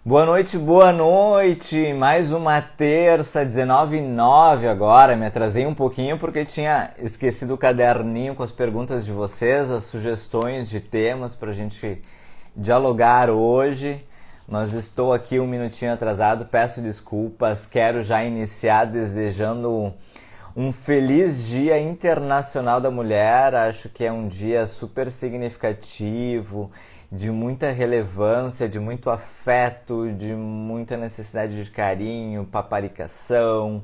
Boa noite, boa noite! Mais uma terça, 19h09 agora. Me atrasei um pouquinho porque tinha esquecido o caderninho com as perguntas de vocês, as sugestões de temas para a gente dialogar hoje. Mas estou aqui um minutinho atrasado, peço desculpas. Quero já iniciar desejando um feliz Dia Internacional da Mulher. Acho que é um dia super significativo, de muita relevância, de muito afeto, de muita necessidade de carinho, paparicação,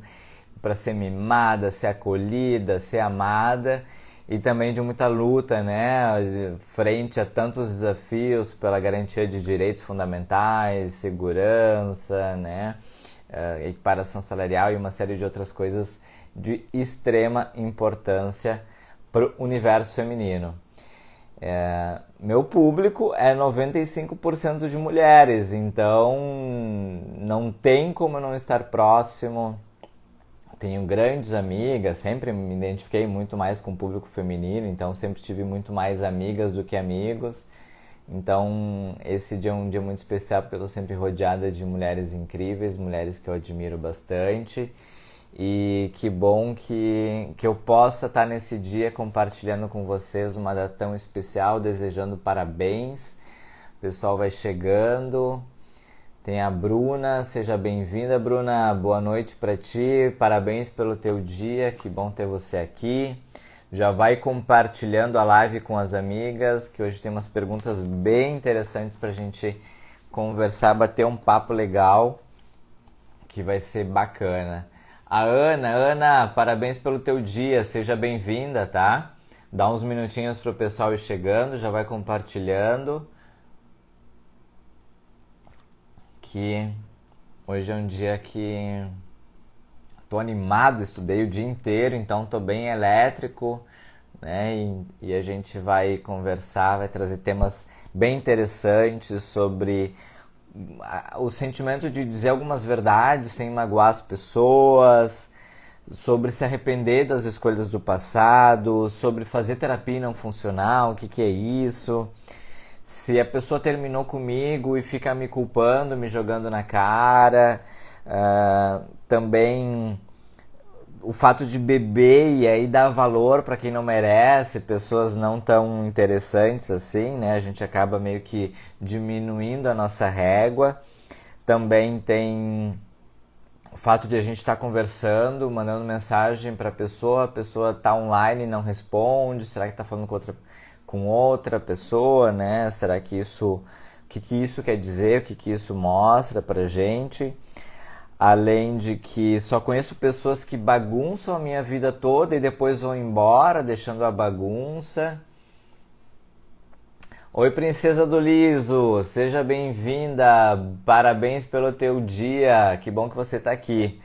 para ser mimada, ser acolhida, ser amada, e também de muita luta, né, frente a tantos desafios pela garantia de direitos fundamentais, segurança, né, equiparação salarial e uma série de outras coisas de extrema importância para o universo feminino. Meu público é 95% de mulheres, então não tem como eu não estar próximo. Tenho grandes amigas, sempre me identifiquei muito mais com o público feminino, então sempre tive muito mais amigas do que amigos. Então esse dia é um dia muito especial porque eu estou sempre rodeada de mulheres incríveis, mulheres que eu admiro bastante. E que bom que eu possa estar nesse dia compartilhando com vocês uma data tão especial, desejando parabéns. O pessoal vai chegando. Tem a Bruna, seja bem-vinda, Bruna. Boa noite para ti, parabéns pelo teu dia, que bom ter você aqui. Já vai compartilhando a live com as amigas, que hoje tem umas perguntas bem interessantes para a gente conversar, bater um papo legal, que vai ser bacana. A Ana, parabéns pelo teu dia, seja bem-vinda, tá? Dá uns minutinhos pro pessoal ir chegando, já vai compartilhando. Que hoje é um dia que tô animado, estudei o dia inteiro, então tô bem elétrico, né? E a gente vai conversar, vai trazer temas bem interessantes sobre o sentimento de dizer algumas verdades sem magoar as pessoas, sobre se arrepender das escolhas do passado, sobre fazer terapia e não funcionar, o que é isso, se a pessoa terminou comigo e fica me culpando, me jogando na cara, também o fato de beber e aí dar valor para quem não merece, pessoas não tão interessantes assim, né? A gente acaba meio que diminuindo a nossa régua. Também tem o fato de a gente estar conversando, mandando mensagem para a pessoa tá online e não responde, será que está falando com outra pessoa, né? Será que isso, o que isso quer dizer, o que isso mostra pra gente? Além de que só conheço pessoas que bagunçam a minha vida toda e depois vão embora, deixando a bagunça. Oi, Princesa do Liso, seja bem-vinda, parabéns pelo teu dia, que bom que você está aqui.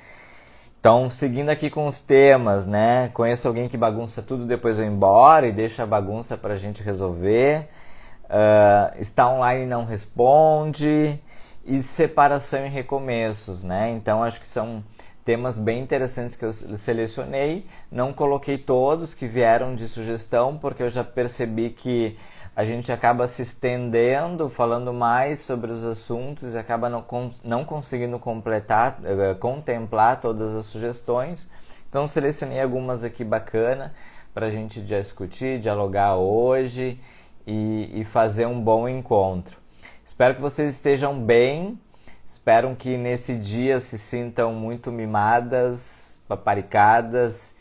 Então, seguindo aqui com os temas, né? Conheço alguém que bagunça tudo, depois vai embora e deixa a bagunça pra gente resolver. Está online e não responde. E separação e recomeços, né? Então acho que são temas bem interessantes que eu selecionei. Não coloquei todos que vieram de sugestão, porque eu já percebi que a gente acaba se estendendo, falando mais sobre os assuntos e acaba não conseguindo contemplar todas as sugestões. Então selecionei algumas aqui bacana para a gente discutir, dialogar hoje e fazer um bom encontro. Espero que vocês estejam bem, espero que nesse dia se sintam muito mimadas, paparicadas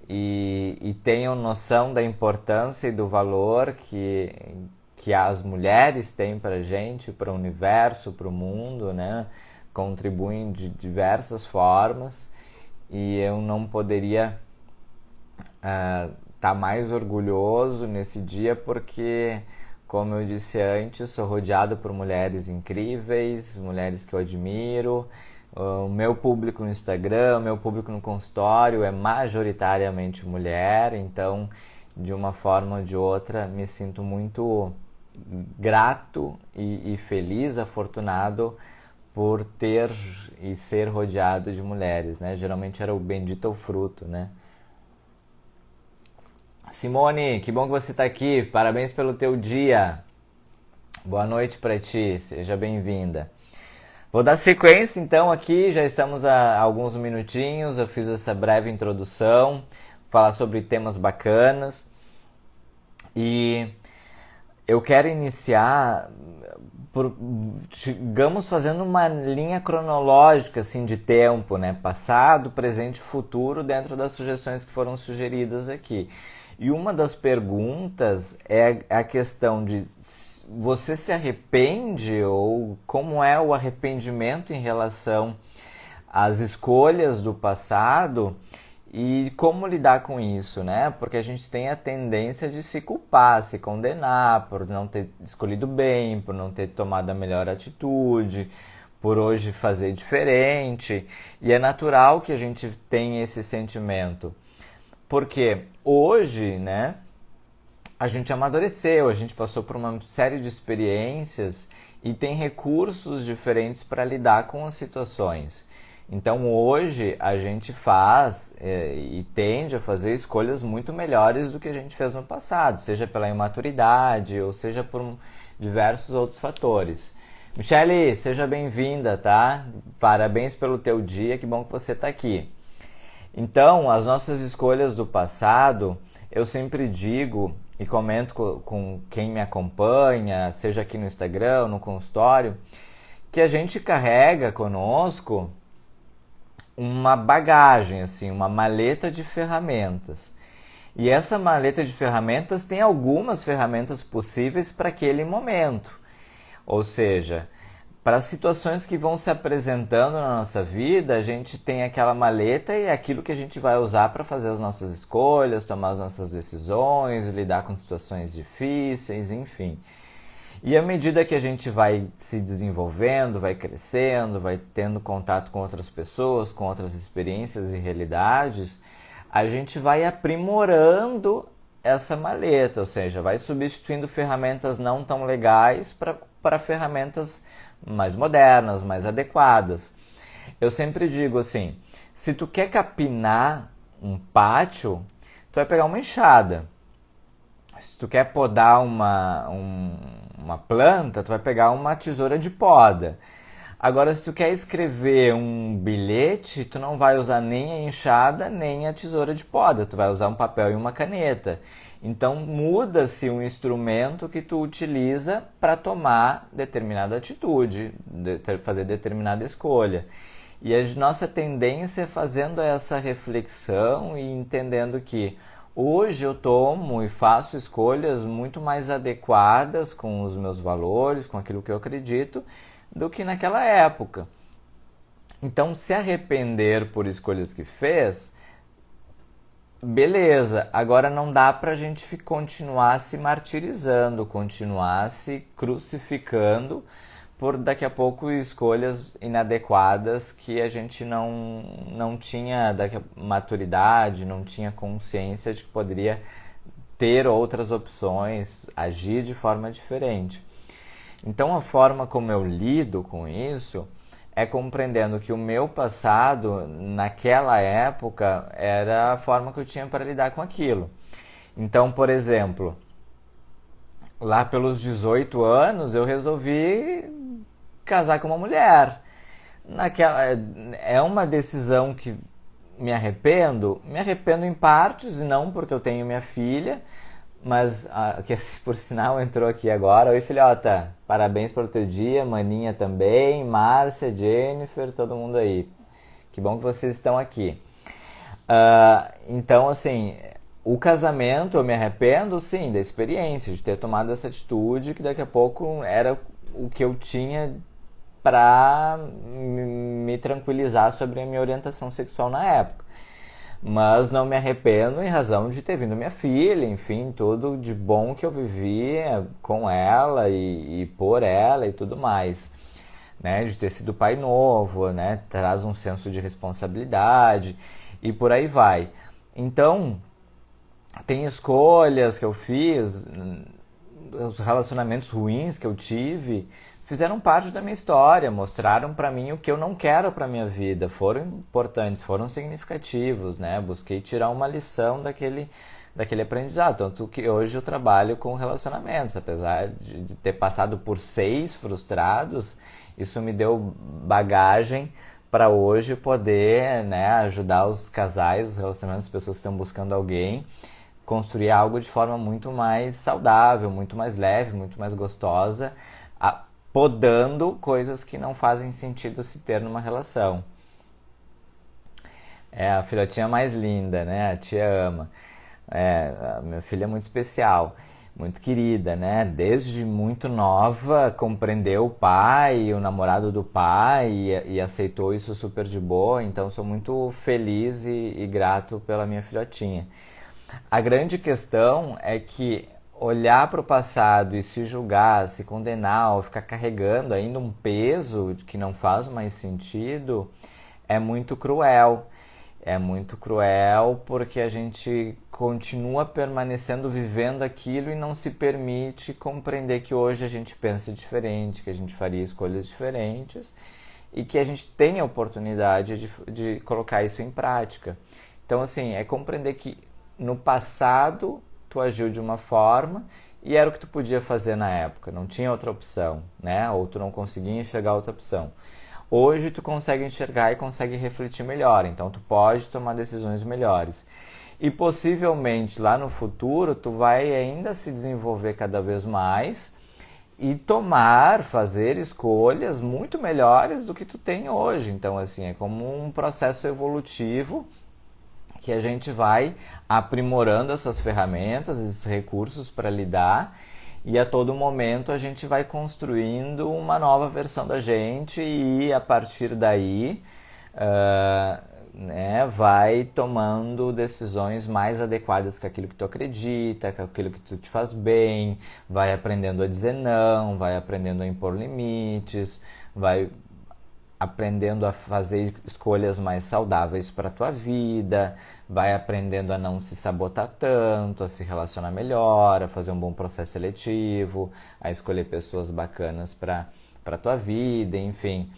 e tenham noção da importância e do valor que as mulheres têm para a gente, para o universo, para o mundo, né? Contribuem de diversas formas e eu não poderia estar mais orgulhoso nesse dia porque, como eu disse antes, sou rodeado por mulheres incríveis, mulheres que eu admiro. O meu público no Instagram, o meu público no consultório é majoritariamente mulher, então, de uma forma ou de outra, me sinto muito grato e feliz, afortunado por ter e ser rodeado de mulheres, né? Geralmente era o bendito o fruto, né? Simone, que bom que você está aqui. Parabéns pelo teu dia. Boa noite para ti. Seja bem-vinda. Vou dar sequência então aqui, já estamos há alguns minutinhos, eu fiz essa breve introdução, falar sobre temas bacanas e eu quero iniciar, digamos, fazendo uma linha cronológica assim, de tempo, né? Passado, presente e futuro dentro das sugestões que foram sugeridas aqui. E uma das perguntas é a questão de você se arrepende ou como é o arrependimento em relação às escolhas do passado e como lidar com isso, né? Porque a gente tem a tendência de se culpar, se condenar por não ter escolhido bem, por não ter tomado a melhor atitude, por hoje fazer diferente. E é natural que a gente tenha esse sentimento. Porque hoje, né, a gente amadureceu, a gente passou por uma série de experiências e tem recursos diferentes para lidar com as situações. Então hoje a gente faz e tende a fazer escolhas muito melhores do que a gente fez no passado, seja pela imaturidade ou seja por diversos outros fatores. Michele, seja bem-vinda, tá? Parabéns pelo teu dia, que bom que você está aqui. Então, as nossas escolhas do passado, eu sempre digo e comento com quem me acompanha, seja aqui no Instagram ou no consultório, que a gente carrega conosco uma bagagem, assim, uma maleta de ferramentas. E essa maleta de ferramentas tem algumas ferramentas possíveis para aquele momento. Ou seja, para as situações que vão se apresentando na nossa vida, a gente tem aquela maleta e é aquilo que a gente vai usar para fazer as nossas escolhas, tomar as nossas decisões, lidar com situações difíceis, enfim. E à medida que a gente vai se desenvolvendo, vai crescendo, vai tendo contato com outras pessoas, com outras experiências e realidades, a gente vai aprimorando essa maleta, ou seja, vai substituindo ferramentas não tão legais para ferramentas mais modernas, mais adequadas. Eu sempre digo assim, se tu quer capinar um pátio, tu vai pegar uma enxada. Se tu quer podar uma planta, tu vai pegar uma tesoura de poda. Agora, se tu quer escrever um bilhete, tu não vai usar nem a enxada, nem a tesoura de poda. Tu vai usar um papel e uma caneta. Então, muda-se o instrumento que tu utiliza para tomar determinada atitude, fazer determinada escolha. E a nossa tendência é fazendo essa reflexão e entendendo que hoje eu tomo e faço escolhas muito mais adequadas com os meus valores, com aquilo que eu acredito, do que naquela época. Então, se arrepender por escolhas que fez, beleza. Agora não dá pra gente continuar se martirizando, continuar se crucificando por daqui a pouco escolhas inadequadas que a gente não tinha maturidade, não tinha consciência de que poderia ter outras opções, agir de forma diferente. Então a forma como eu lido com isso é compreendendo que o meu passado, naquela época, era a forma que eu tinha para lidar com aquilo. Então, por exemplo, lá pelos 18 anos eu resolvi casar com uma mulher. É uma decisão que me arrependo em partes, não porque eu tenho minha filha, mas que por sinal entrou aqui agora. Oi, filhota, parabéns pelo teu dia, maninha também, Márcia, Jennifer, todo mundo aí. Que bom que vocês estão aqui. Então, assim, o casamento, eu me arrependo, sim, da experiência, de ter tomado essa atitude que daqui a pouco era o que eu tinha para me tranquilizar sobre a minha orientação sexual na época. Mas não me arrependo em razão de ter vindo minha filha, enfim, tudo de bom que eu vivi com ela e por ela e tudo mais. Né? De ter sido pai novo, né? Traz um senso de responsabilidade e por aí vai. Então, tem escolhas que eu fiz, os relacionamentos ruins que eu tive, fizeram parte da minha história, mostraram para mim o que eu não quero para minha vida, foram importantes, foram significativos, né? Busquei tirar uma lição daquele aprendizado. Tanto que hoje eu trabalho com relacionamentos, apesar de ter passado por 6 frustrados, isso me deu bagagem para hoje poder, né, ajudar os casais, os relacionamentos, as pessoas que estão buscando alguém, construir algo de forma muito mais saudável, muito mais leve, muito mais gostosa, podando coisas que não fazem sentido se ter numa relação. É a filhotinha mais linda, né? A tia ama. A minha filha é muito especial, muito querida, né? Desde muito nova, compreendeu o pai, o namorado do pai e aceitou isso super de boa. Então sou muito feliz e grato pela minha filhotinha. A grande questão é que olhar para o passado e se julgar, se condenar ou ficar carregando ainda um peso que não faz mais sentido é muito cruel. É muito cruel porque a gente continua permanecendo vivendo aquilo e não se permite compreender que hoje a gente pensa diferente, que a gente faria escolhas diferentes e que a gente tem a oportunidade de colocar isso em prática. Então, assim, é compreender que no passado tu agiu de uma forma e era o que tu podia fazer na época, não tinha outra opção, né? Ou tu não conseguia enxergar outra opção. Hoje tu consegue enxergar e consegue refletir melhor, então tu pode tomar decisões melhores. E possivelmente lá no futuro tu vai ainda se desenvolver cada vez mais e fazer escolhas muito melhores do que tu tem hoje. Então, assim, é como um processo evolutivo que a gente vai aprimorando essas ferramentas, esses recursos para lidar, e a todo momento a gente vai construindo uma nova versão da gente e a partir daí vai tomando decisões mais adequadas com aquilo que tu acredita, com aquilo que tu te faz bem, vai aprendendo a dizer não, vai aprendendo a impor limites, vai aprendendo a fazer escolhas mais saudáveis para a tua vida, vai aprendendo a não se sabotar tanto, a se relacionar melhor, a fazer um bom processo seletivo, a escolher pessoas bacanas para a tua vida, enfim.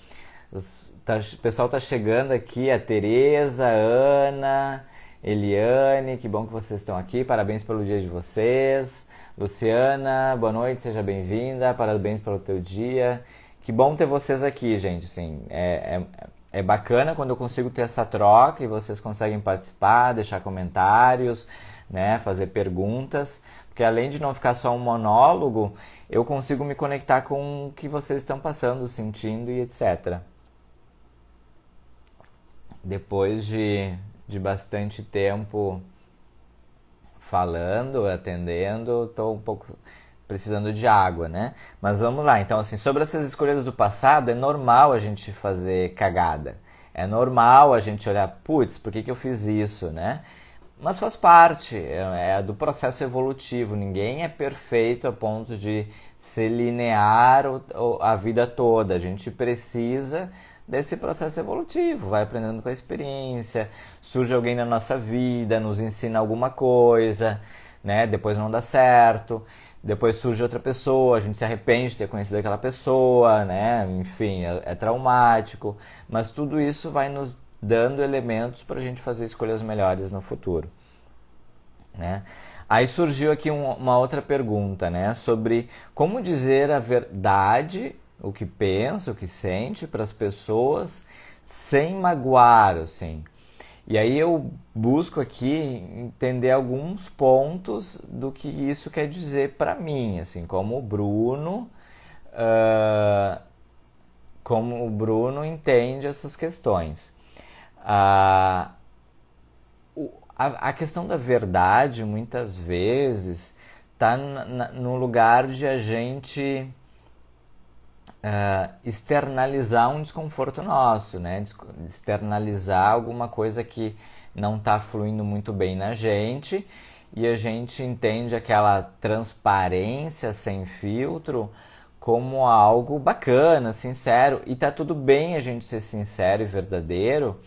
O pessoal tá chegando aqui, a Tereza, a Ana, Eliane, que bom que vocês estão aqui, parabéns pelo dia de vocês. Luciana, boa noite, seja bem-vinda, parabéns pelo teu dia. Que bom ter vocês aqui, gente. Assim, é bacana quando eu consigo ter essa troca e vocês conseguem participar, deixar comentários, né, fazer perguntas, porque além de não ficar só um monólogo, eu consigo me conectar com o que vocês estão passando, sentindo e etc. Depois de bastante tempo falando, atendendo, estou um pouco precisando de água, né? Mas vamos lá, então assim, sobre essas escolhas do passado, é normal a gente fazer cagada. É normal a gente olhar, putz, por que eu fiz isso, né? Mas faz parte, é do processo evolutivo. Ninguém é perfeito a ponto de ser linear a vida toda. A gente precisa desse processo evolutivo, vai aprendendo com a experiência, surge alguém na nossa vida, nos ensina alguma coisa, né? Depois não dá certo. Depois surge outra pessoa, a gente se arrepende de ter conhecido aquela pessoa, né? Enfim, é traumático. Mas tudo isso vai nos dando elementos para a gente fazer escolhas melhores no futuro, né? Aí surgiu aqui uma outra pergunta, né? Sobre como dizer a verdade, o que pensa, o que sente para as pessoas sem magoar, assim. E aí eu busco aqui entender alguns pontos do que isso quer dizer para mim, assim, como o Bruno entende essas questões. A questão da verdade, muitas vezes, está no lugar de a gente externalizar um desconforto nosso, né? Externalizar alguma coisa que não está fluindo muito bem na gente e a gente entende aquela transparência sem filtro como algo bacana, sincero, e tá tudo bem a gente ser sincero e verdadeiro.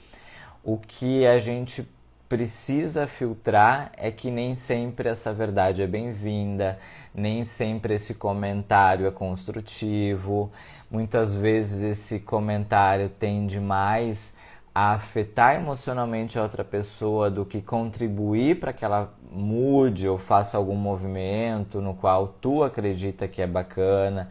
O que a gente precisa filtrar é que nem sempre essa verdade é bem-vinda, nem sempre esse comentário é construtivo, muitas vezes esse comentário tende mais a afetar emocionalmente a outra pessoa do que contribuir para que ela mude ou faça algum movimento no qual tu acredita que é bacana,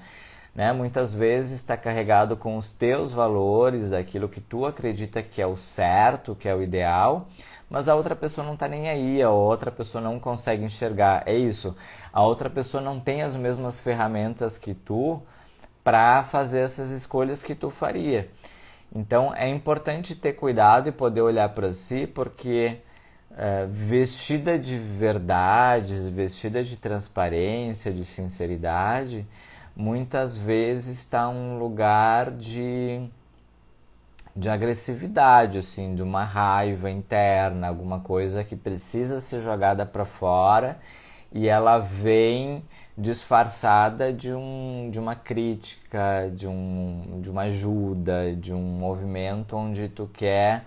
né? Muitas vezes está carregado com os teus valores, daquilo que tu acredita que é o certo, que é o ideal, mas a outra pessoa não está nem aí, a outra pessoa não consegue enxergar. É isso, a outra pessoa não tem as mesmas ferramentas que tu para fazer essas escolhas que tu faria. Então é importante ter cuidado e poder olhar para si, porque vestida de verdades, vestida de transparência, de sinceridade, muitas vezes está um lugar de agressividade, assim, de uma raiva interna, alguma coisa que precisa ser jogada para fora e ela vem disfarçada de uma crítica, de uma ajuda, de um movimento onde tu quer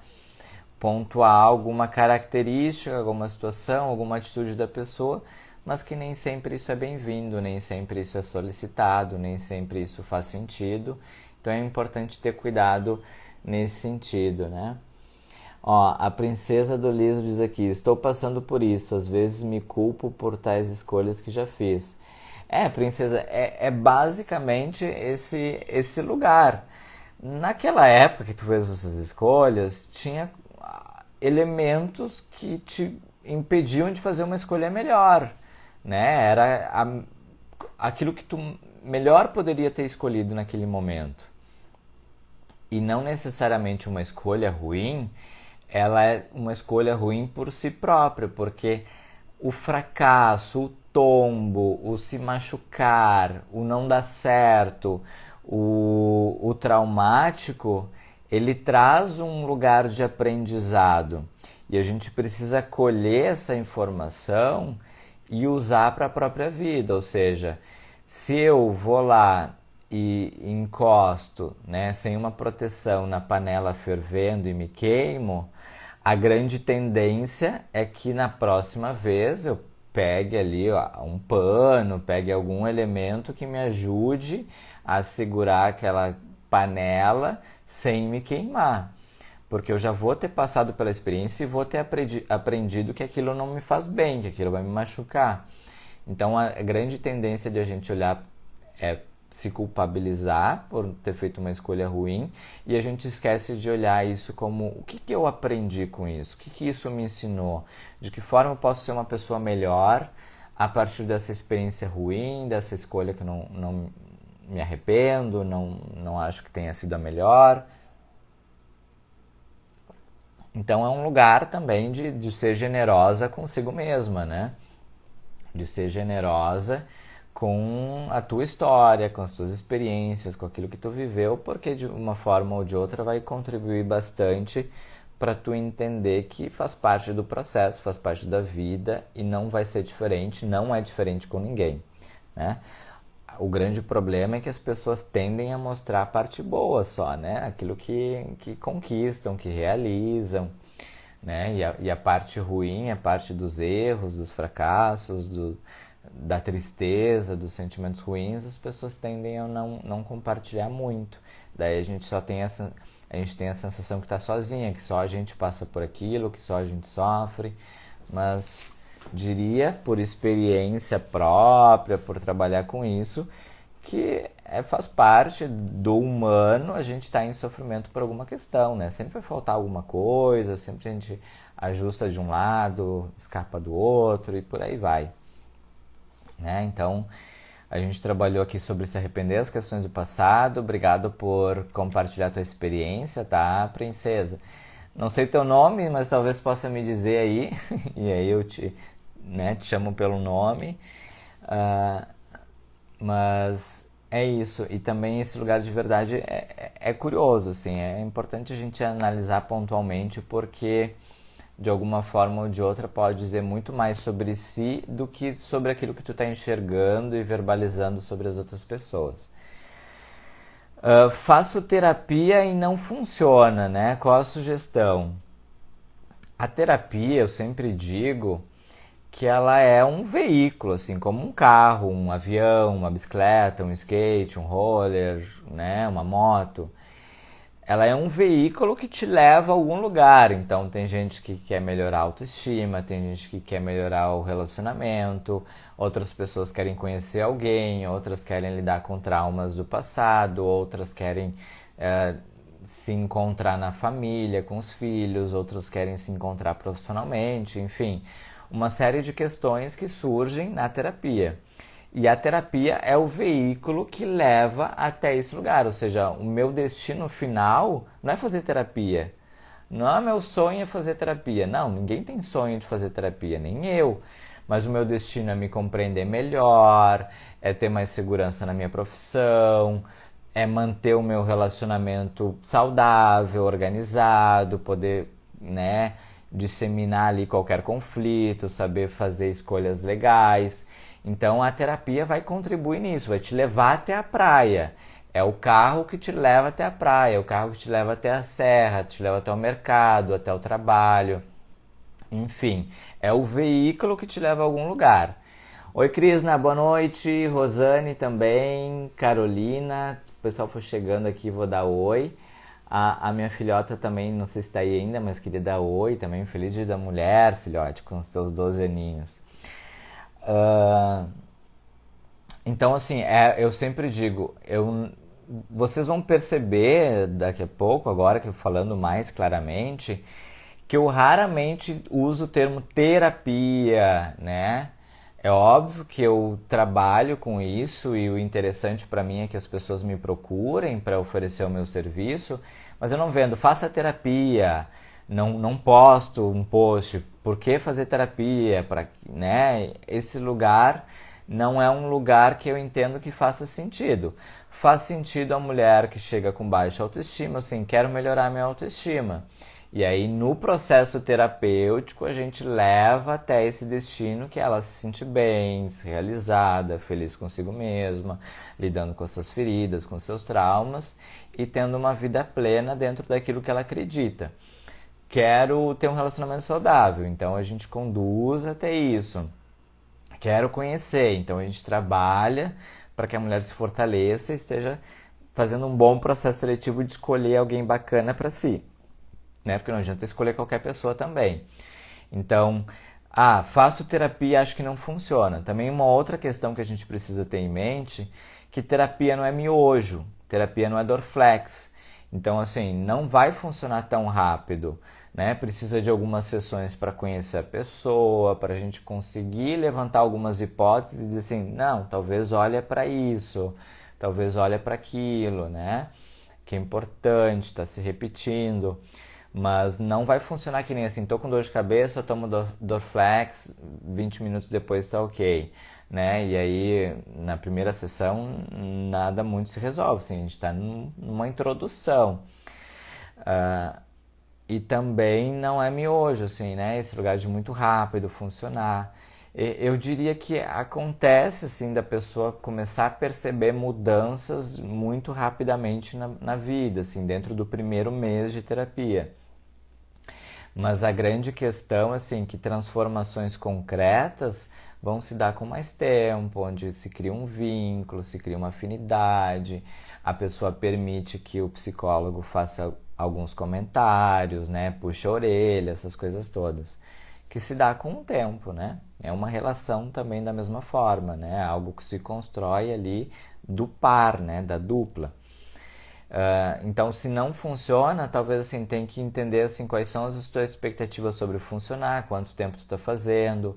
pontuar alguma característica, alguma situação, alguma atitude da pessoa, mas que nem sempre isso é bem-vindo, nem sempre isso é solicitado, nem sempre isso faz sentido. Então é importante ter cuidado nesse sentido, né? Ó, a princesa do liso diz aqui: estou passando por isso, às vezes me culpo por tais escolhas que já fiz. Princesa, é basicamente esse lugar. Naquela época que tu fez essas escolhas, tinha elementos que te impediam de fazer uma escolha melhor, né? Era aquilo que tu melhor poderia ter escolhido naquele momento. E não necessariamente uma escolha ruim, ela é uma escolha ruim por si própria, porque o fracasso, o tombo, o se machucar, o não dar certo, o traumático, ele traz um lugar de aprendizado. E a gente precisa colher essa informação e usar para a própria vida. Ou seja, se eu vou lá e encosto, né, sem uma proteção na panela fervendo e me queimo, a grande tendência é que na próxima vez eu pegue ali um pano, pegue algum elemento que me ajude a segurar aquela panela sem me queimar. Porque eu já vou ter passado pela experiência e vou ter aprendido que aquilo não me faz bem, que aquilo vai me machucar. Então a grande tendência de a gente olhar é se culpabilizar por ter feito uma escolha ruim e a gente esquece de olhar isso como o que eu aprendi com isso, o que isso me ensinou, de que forma eu posso ser uma pessoa melhor a partir dessa experiência ruim, dessa escolha que eu não me arrependo, não acho que tenha sido a melhor. Então é um lugar também de ser generosa consigo mesma, né? De ser generosa com a tua história, com as tuas experiências, com aquilo que tu viveu, porque de uma forma ou de outra vai contribuir bastante para tu entender que faz parte do processo, faz parte da vida e não vai ser diferente, não é diferente com ninguém, né? O grande problema é que as pessoas tendem a mostrar a parte boa só, né? Aquilo que conquistam, que realizam, né? E a parte ruim, a parte dos erros, dos fracassos, da tristeza, dos sentimentos ruins, as pessoas tendem a não compartilhar muito. Daí a gente tem a sensação que está sozinha, que só a gente passa por aquilo, que só a gente sofre, mas diria, por experiência própria, por trabalhar com isso, que faz parte do humano a gente estar em sofrimento por alguma questão, né? Sempre vai faltar alguma coisa, sempre a gente ajusta de um lado, escapa do outro e por aí vai, né? Então, a gente trabalhou aqui sobre se arrepender das questões do passado. Obrigado por compartilhar a tua experiência, tá, princesa? Não sei teu nome, mas talvez possa me dizer aí, e aí eu te chamo pelo nome. Mas é isso. E também esse lugar de verdade é curioso, assim. É importante a gente analisar pontualmente, porque de alguma forma ou de outra pode dizer muito mais sobre si do que sobre aquilo que tu está enxergando e verbalizando sobre as outras pessoas. Faço terapia e não funciona, né? Qual a sugestão? A terapia, eu sempre digo que ela é um veículo, assim, como um carro, um avião, uma bicicleta, um skate, um roller, né? Uma moto. ela é um veículo que te leva a algum lugar. Então tem gente que quer melhorar a autoestima, tem gente que quer melhorar o relacionamento, outras pessoas querem conhecer alguém, outras querem lidar com traumas do passado, outras querem se encontrar na família, com os filhos, outras querem se encontrar profissionalmente, enfim, uma série de questões que surgem na terapia. E a terapia é o veículo que leva até esse lugar, ou seja, o meu destino final não é fazer terapia. Não é meu sonho é fazer terapia. Não, ninguém tem sonho de fazer terapia, nem eu. Mas o meu destino é me compreender melhor, é ter mais segurança na minha profissão, é manter o meu relacionamento saudável, organizado, poder, né, disseminar ali qualquer conflito, saber fazer escolhas legais. Então a terapia vai contribuir nisso, vai te levar até a praia. É o carro que te leva até a praia, é o carro que te leva até a serra, te leva até o mercado, até o trabalho. Enfim, é o veículo que te leva a algum lugar. Oi, Crisna, boa noite. Rosane também, Carolina. O pessoal foi chegando aqui, vou dar oi. A minha filhota também, não sei se está aí ainda, mas queria dar oi também. Feliz Dia da Mulher, filhote, com os teus 12 aninhos. Então, assim, eu sempre digo, vocês vão perceber daqui a pouco, agora que eu falando mais claramente, que eu raramente uso o termo terapia, né? É óbvio que eu trabalho com isso e o interessante para mim é que as pessoas me procurem para oferecer o meu serviço, mas eu não vendo, faça terapia, não posto um post, por que fazer terapia, né? Esse lugar não é um lugar que eu entendo que faça sentido. Faz sentido a mulher que chega com baixa autoestima, assim, quero melhorar minha autoestima. E aí, no processo terapêutico, a gente leva até esse destino que ela se sente bem, realizada, feliz consigo mesma, lidando com as suas feridas, com seus traumas e tendo uma vida plena dentro daquilo que ela acredita. Quero ter um relacionamento saudável, então a gente conduz até isso. Quero conhecer, então a gente trabalha para que a mulher se fortaleça e esteja fazendo um bom processo seletivo de escolher alguém bacana para si. Né? Porque não adianta escolher qualquer pessoa também. Então, faço terapia, acho que não funciona. Também uma outra questão que a gente precisa ter em mente, que terapia não é miojo, terapia não é Dorflex. Então, assim, não vai funcionar tão rápido, né? Precisa de algumas sessões para conhecer a pessoa, para a gente conseguir levantar algumas hipóteses e dizer assim, não, talvez olhe para isso, talvez olhe para aquilo, né? Que é importante, está se repetindo. Mas não vai funcionar que nem assim, tô com dor de cabeça, tomo Dorflex, 20 minutos depois tá ok, né? E aí, na primeira sessão, nada muito se resolve, assim, a gente tá numa introdução. E também não é miojo, assim, né? Esse lugar de muito rápido funcionar. Eu diria que acontece, assim, da pessoa começar a perceber mudanças muito rapidamente na vida, assim, dentro do primeiro mês de terapia. Mas a grande questão, assim, que transformações concretas vão se dar com mais tempo, onde se cria um vínculo, se cria uma afinidade, a pessoa permite que o psicólogo faça alguns comentários, né, puxa a orelha, essas coisas todas, que se dá com o tempo, né? É uma relação também da mesma forma, né? Algo que se constrói ali do par, né, da dupla. Então, se não funciona, talvez assim, tem que entender assim, quais são as tuas expectativas sobre funcionar, quanto tempo tu está fazendo.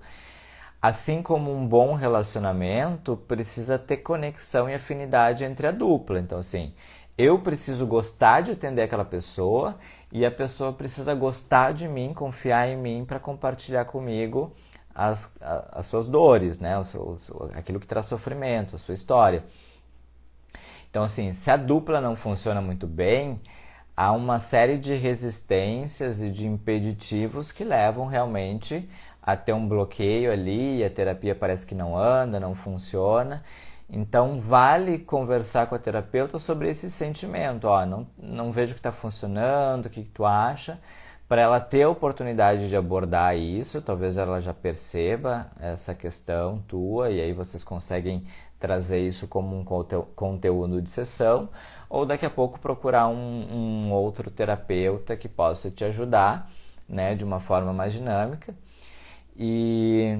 Assim como um bom relacionamento, precisa ter conexão e afinidade entre a dupla. Então, assim, eu preciso gostar de atender aquela pessoa e a pessoa precisa gostar de mim, confiar em mim para compartilhar comigo as suas dores, né? Aquilo que traz sofrimento, a sua história. Então, assim, se a dupla não funciona muito bem, há uma série de resistências e de impeditivos que levam realmente a ter um bloqueio ali, e a terapia parece que não anda, não funciona. Então, vale conversar com a terapeuta sobre esse sentimento. Não vejo que está funcionando, o que tu acha? Para ela ter a oportunidade de abordar isso, talvez ela já perceba essa questão tua, e aí vocês conseguem trazer isso como um conteúdo de sessão, ou daqui a pouco procurar um outro terapeuta que possa te ajudar, né, de uma forma mais dinâmica e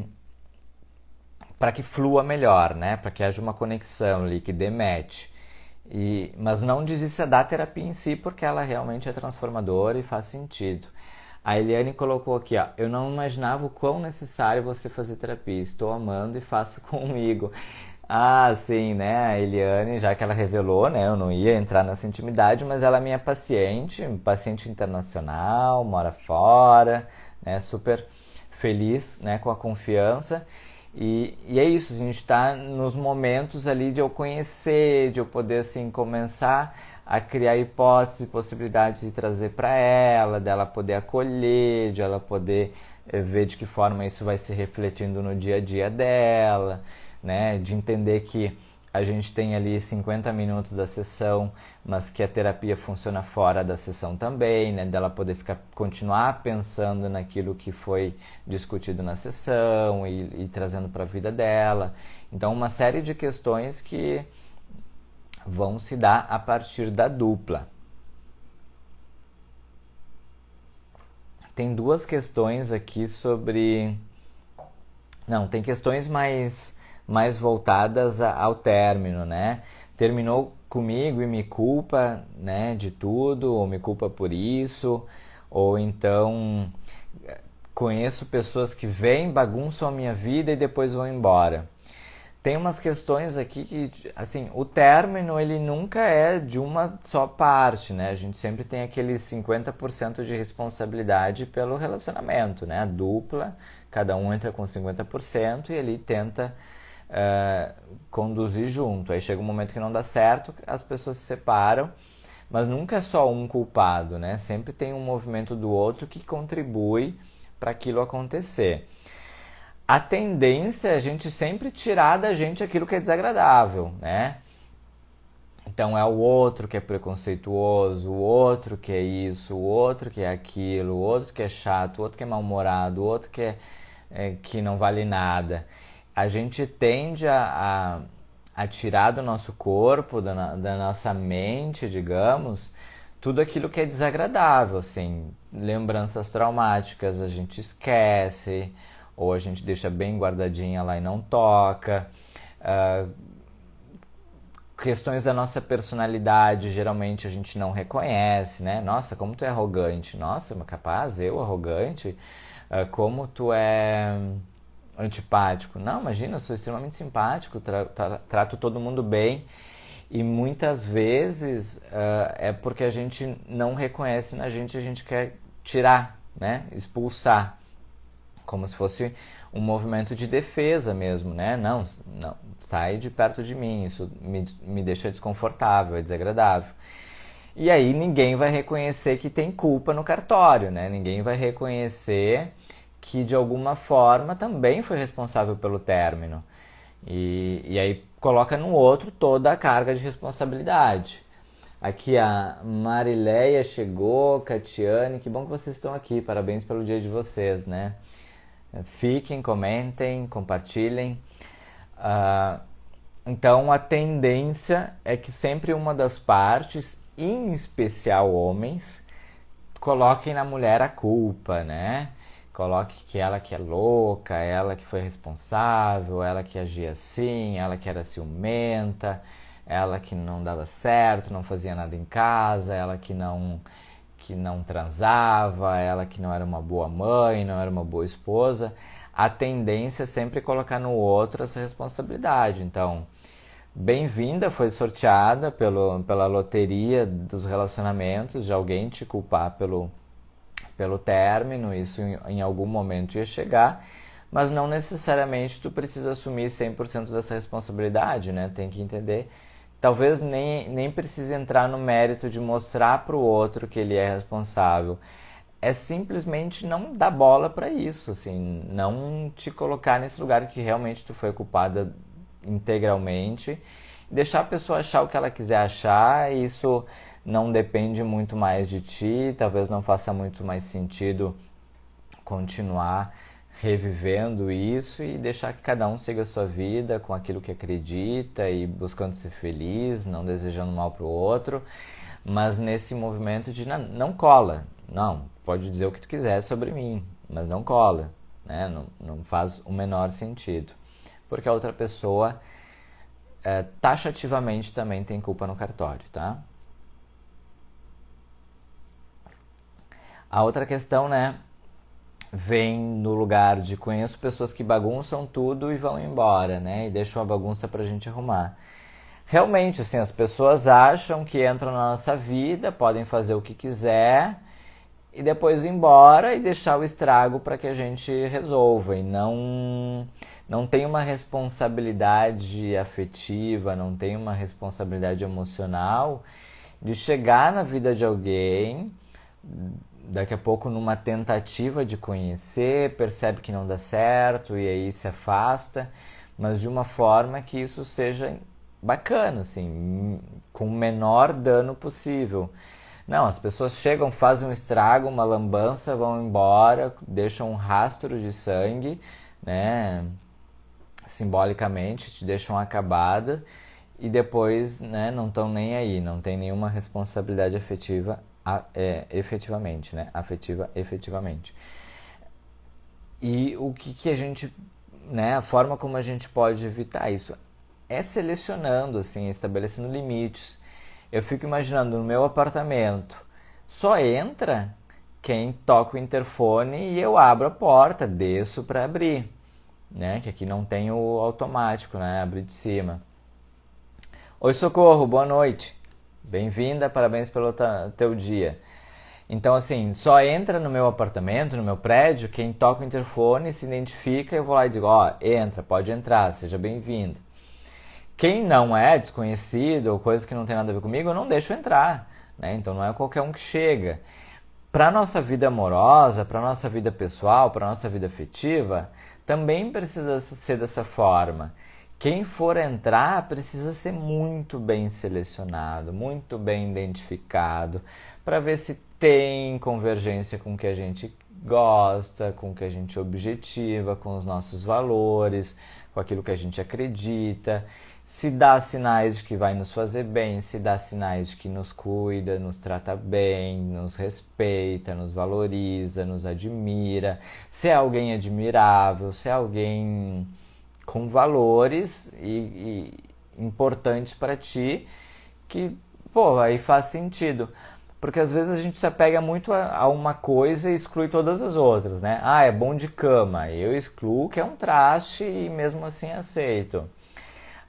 para que flua melhor, né, para que haja uma conexão ali, que dê match. Mas não desista da terapia em si, porque ela realmente é transformadora e faz sentido. A Eliane colocou aqui, ó, eu não imaginava o quão necessário você fazer terapia, estou amando e faço comigo. Ah, sim, né, a Eliane, já que ela revelou, né, eu não ia entrar nessa intimidade, mas ela é minha paciente internacional, mora fora, né, super feliz, né, com a confiança. E é isso, a gente está nos momentos ali de eu conhecer, de eu poder assim começar a criar hipóteses e possibilidades de trazer para ela, dela poder acolher, de ela poder ver de que forma isso vai se refletindo no dia a dia dela, né? De entender que a gente tem ali 50 minutos da sessão, mas que a terapia funciona fora da sessão também, né? Dela poder continuar pensando naquilo que foi discutido na sessão e trazendo para a vida dela. Então, uma série de questões que vão se dar a partir da dupla. Tem duas questões aqui sobre... Não, tem questões mais voltadas ao término, né? Terminou comigo e me culpa, né, de tudo, ou me culpa por isso, ou então conheço pessoas que vêm, bagunçam a minha vida e depois vão embora. Tem umas questões aqui que, assim, o término, ele nunca é de uma só parte, né? A gente sempre tem aquele 50% de responsabilidade pelo relacionamento, né? A dupla, cada um entra com 50% e ele tenta conduzir junto. Aí chega um momento que não dá certo, as pessoas se separam, mas nunca é só um culpado, né? Sempre tem um movimento do outro que contribui para aquilo acontecer. A tendência é a gente sempre tirar da gente aquilo que é desagradável, né? Então é o outro que é preconceituoso, o outro que é isso, o outro que é aquilo, o outro que é chato, o outro que é mal-humorado, o outro que não vale nada. A gente tende a tirar do nosso corpo, da nossa mente, digamos, tudo aquilo que é desagradável, assim, lembranças traumáticas a gente esquece, ou a gente deixa bem guardadinha lá e não toca. Questões da nossa personalidade, geralmente a gente não reconhece, né? Nossa, como tu é arrogante. Nossa, mas capaz, eu arrogante? Como tu é antipático. Não, imagina, eu sou extremamente simpático, trato todo mundo bem. E muitas vezes é porque a gente não reconhece na gente, a gente quer tirar, né? Expulsar. Como se fosse um movimento de defesa mesmo, né? Não, sai de perto de mim, isso me deixa desconfortável, é desagradável. E aí ninguém vai reconhecer que tem culpa no cartório, né? Ninguém vai reconhecer que de alguma forma também foi responsável pelo término. E aí coloca no outro toda a carga de responsabilidade. Aqui a Marileia chegou, Catiane, que bom que vocês estão aqui, parabéns pelo dia de vocês, né? Fiquem, comentem, compartilhem. Então a tendência é que sempre uma das partes, em especial homens, coloquem na mulher a culpa, né? Coloque que ela que é louca, ela que foi responsável, ela que agia assim, ela que era ciumenta, ela que não dava certo, não fazia nada em casa, ela que não transava, ela que não era uma boa mãe, não era uma boa esposa. A tendência é sempre colocar no outro essa responsabilidade. Então, bem-vinda, foi sorteada pela loteria dos relacionamentos, de alguém te culpar pelo término, isso em algum momento ia chegar, mas não necessariamente tu precisa assumir 100% dessa responsabilidade, né? Tem que entender. Talvez nem precise entrar no mérito de mostrar para o outro que ele é responsável. É simplesmente não dar bola para isso, assim, não te colocar nesse lugar que realmente tu foi culpada integralmente, deixar a pessoa achar o que ela quiser achar, e isso não depende muito mais de ti, talvez não faça muito mais sentido continuar revivendo isso e deixar que cada um siga a sua vida com aquilo que acredita e buscando ser feliz, não desejando mal para o outro, mas nesse movimento de não cola, não, pode dizer o que tu quiser sobre mim, mas não cola, né? Não faz o menor sentido, porque a outra pessoa taxativamente também tem culpa no cartório, tá? A outra questão, né, vem no lugar de conheço pessoas que bagunçam tudo e vão embora, né, e deixam a bagunça pra gente arrumar. Realmente, assim, as pessoas acham que entram na nossa vida, podem fazer o que quiser e depois ir embora e deixar o estrago para que a gente resolva. E não tem uma responsabilidade afetiva, não tem uma responsabilidade emocional de chegar na vida de alguém, daqui a pouco numa tentativa de conhecer, percebe que não dá certo e aí se afasta, mas de uma forma que isso seja bacana, assim, com o menor dano possível. Não, as pessoas chegam, fazem um estrago, uma lambança, vão embora, deixam um rastro de sangue, né, simbolicamente, te deixam acabada e depois, né, não estão nem aí, não tem nenhuma responsabilidade afetiva efetivamente, né, afetiva efetivamente. E o que a gente, né, a forma como a gente pode evitar isso é selecionando, assim, estabelecendo limites. Eu fico imaginando no meu apartamento, só entra quem toca o interfone e eu abro a porta, desço para abrir, né? Que aqui não tem o automático, né? Abrir de cima. Oi, Socorro, boa noite. Bem-vinda, parabéns pelo teu dia. Então, assim, só entra no meu apartamento, no meu prédio, quem toca o interfone, se identifica, eu vou lá e digo, ó, entra, pode entrar, seja bem-vindo. Quem não é desconhecido ou coisa que não tem nada a ver comigo, eu não deixo entrar, né? Então não é qualquer um que chega. Para nossa vida amorosa, para nossa vida pessoal, para nossa vida afetiva, também precisa ser dessa forma. Quem for entrar precisa ser muito bem selecionado, muito bem identificado, para ver se tem convergência com o que a gente gosta, com o que a gente objetiva, com os nossos valores, com aquilo que a gente acredita, se dá sinais de que vai nos fazer bem, se dá sinais de que nos cuida, nos trata bem, nos respeita, nos valoriza, nos admira, se é alguém admirável, se é alguém com valores e importantes para ti, que, pô, aí faz sentido. Porque às vezes a gente se apega muito a uma coisa e exclui todas as outras, né? Ah, é bom de cama, eu excluo que é um traste e mesmo assim aceito.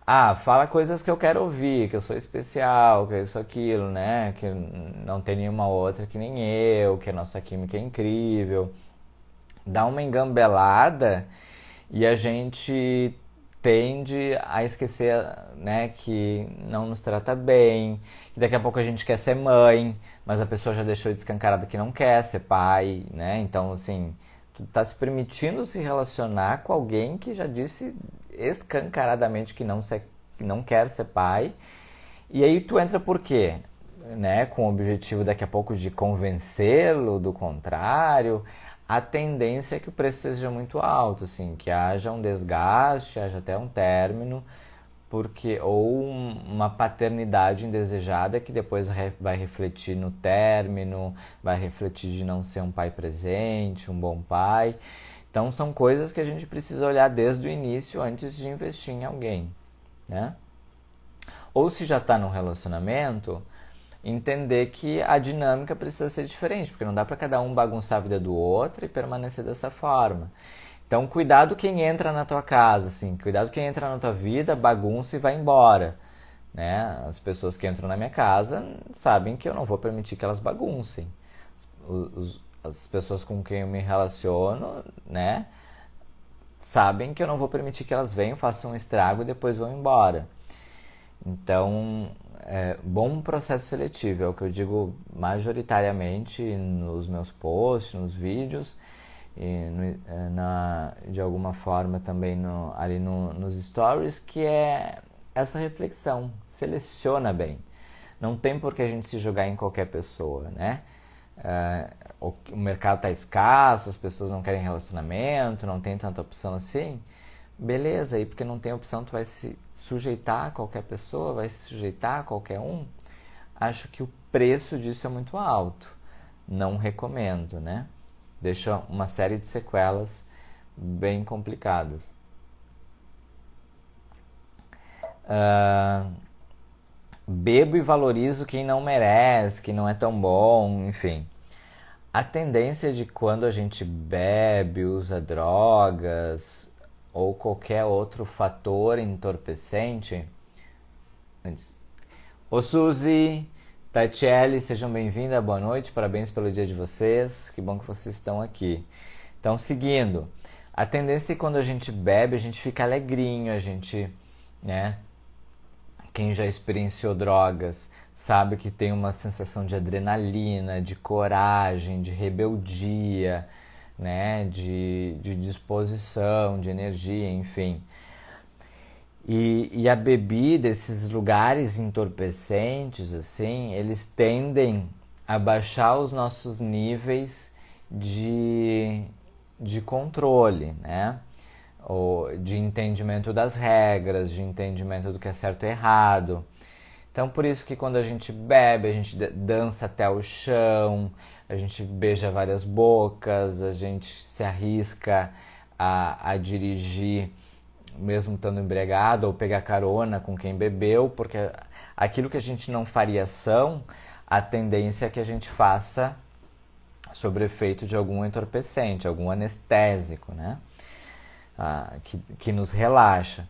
Ah, fala coisas que eu quero ouvir, que eu sou especial, que é isso, aquilo, né? Que não tem nenhuma outra que nem eu, que a nossa química é incrível. Dá uma engambelada e a gente tende a esquecer, né, que não nos trata bem. E daqui a pouco a gente quer ser mãe, mas a pessoa já deixou descancarada que não quer ser pai, né? Então, assim, tu tá se permitindo se relacionar com alguém que já disse escancaradamente que não quer ser pai. E aí tu entra por quê? Né? Com o objetivo daqui a pouco de convencê-lo do contrário. A tendência é que o preço seja muito alto, assim, que haja um desgaste, haja até um término, porque ou uma paternidade indesejada que depois vai refletir no término, vai refletir de não ser um pai presente, um bom pai. Então são coisas que a gente precisa olhar desde o início antes de investir em alguém, né? Ou se já está num relacionamento, entender que a dinâmica precisa ser diferente, porque não dá para cada um bagunçar a vida do outro e permanecer dessa forma. Então, cuidado quem entra na tua casa, assim, cuidado quem entra na tua vida, bagunça e vai embora, né? As pessoas que entram na minha casa sabem que eu não vou permitir que elas baguncem. As pessoas com quem eu me relaciono, né, sabem que eu não vou permitir que elas venham, façam um estrago e depois vão embora. Então, bom processo seletivo, é o que eu digo majoritariamente nos meus posts, nos vídeos, e de alguma forma também ali nos stories, que é essa reflexão, seleciona bem. Não tem por que a gente se jogar em qualquer pessoa, né? o mercado está escasso, as pessoas não querem relacionamento, não tem tanta opção assim, beleza, aí porque não tem opção tu vai se sujeitar a qualquer pessoa, vai se sujeitar a qualquer um? Acho que o preço disso é muito alto, não recomendo, né? Deixa uma série de sequelas bem complicadas. Bebo e valorizo quem não merece, quem não é tão bom, enfim. A tendência de quando a gente bebe, usa drogas ou qualquer outro fator entorpecente. Ô Suzy, Tatiele, sejam bem-vindas, boa noite, parabéns pelo dia de vocês, que bom que vocês estão aqui. Então, seguindo, a tendência é que quando a gente bebe, a gente fica alegrinho, a gente, né? Quem já experienciou drogas sabe que tem uma sensação de adrenalina, de coragem, de rebeldia, né? De disposição, de energia, enfim. E a bebida, esses lugares entorpecentes, assim, eles tendem a baixar os nossos níveis de controle, né? Ou de entendimento das regras, de entendimento do que é certo e errado. Então, por isso que quando a gente bebe, a gente dança até o chão, a gente beija várias bocas, a gente se arrisca a dirigir mesmo estando embriagado ou pegar carona com quem bebeu, porque aquilo que a gente não faria ação, a tendência é que a gente faça sob efeito de algum entorpecente, algum anestésico, né? Que nos relaxa.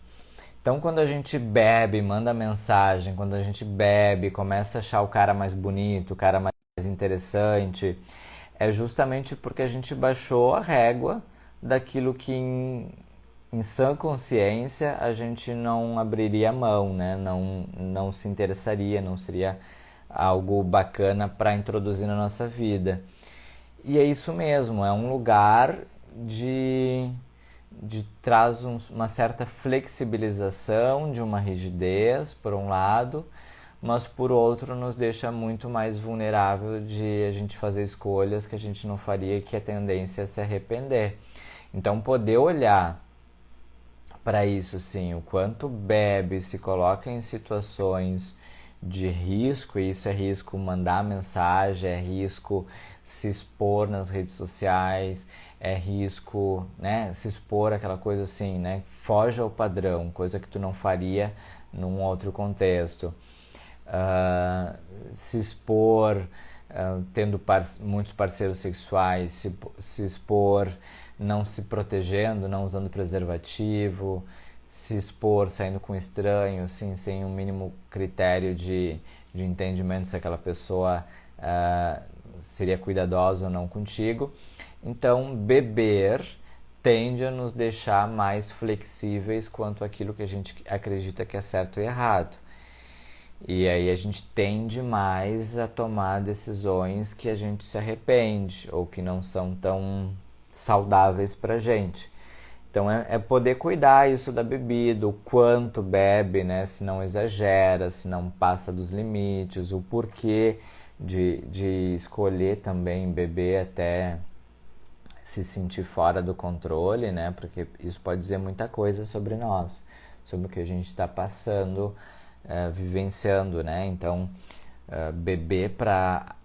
Então, quando a gente bebe, manda mensagem, quando a gente bebe, começa a achar o cara mais bonito, o cara mais interessante, é justamente porque a gente baixou a régua daquilo que em sã consciência a gente não abriria mão, né? Não se interessaria, não seria algo bacana para introduzir na nossa vida. E é isso mesmo, é um lugar traz uma certa flexibilização de uma rigidez, por um lado, mas por outro nos deixa muito mais vulnerável de a gente fazer escolhas que a gente não faria, que a tendência é se arrepender. Então poder olhar para isso, sim, o quanto bebe, se coloca em situações de risco, e isso é risco mandar mensagem, é risco se expor nas redes sociais, é risco, né, se expor aquela coisa assim, né, foge ao padrão, coisa que tu não faria num outro contexto. Se expor tendo muitos parceiros sexuais, se expor não se protegendo, não usando preservativo, se expor saindo com estranho, assim, sem um mínimo critério de entendimento se aquela pessoa seria cuidadosa ou não contigo. Então, beber tende a nos deixar mais flexíveis quanto àquilo que a gente acredita que é certo e errado. E aí a gente tende mais a tomar decisões que a gente se arrepende ou que não são tão saudáveis pra gente. Então é poder cuidar isso da bebida, o quanto bebe, né? Se não exagera, se não passa dos limites, o porquê de escolher também beber até se sentir fora do controle, né? Porque isso pode dizer muita coisa sobre nós, sobre o que a gente está passando, vivenciando, né? Então, beber para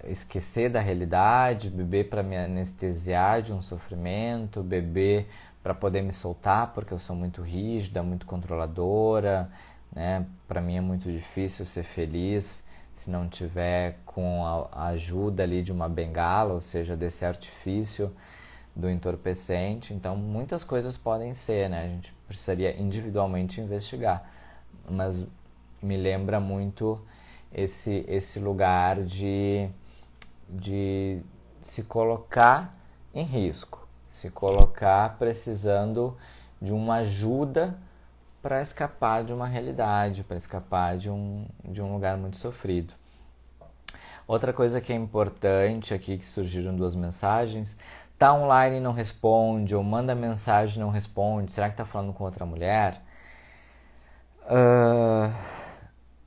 esquecer da realidade, beber para me anestesiar de um sofrimento, beber para poder me soltar porque eu sou muito rígida, muito controladora, né? Para mim é muito difícil ser feliz se não tiver com a ajuda ali de uma bengala, ou seja, desse artifício do entorpecente. Então, muitas coisas podem ser, né? A gente precisaria individualmente investigar, mas me lembra muito esse lugar de se colocar em risco, se colocar precisando de uma ajuda para escapar de uma realidade, para escapar de um lugar muito sofrido. Outra coisa que é importante aqui, que surgiram duas mensagens: tá online e não responde, ou manda mensagem e não responde, será que tá falando com outra mulher?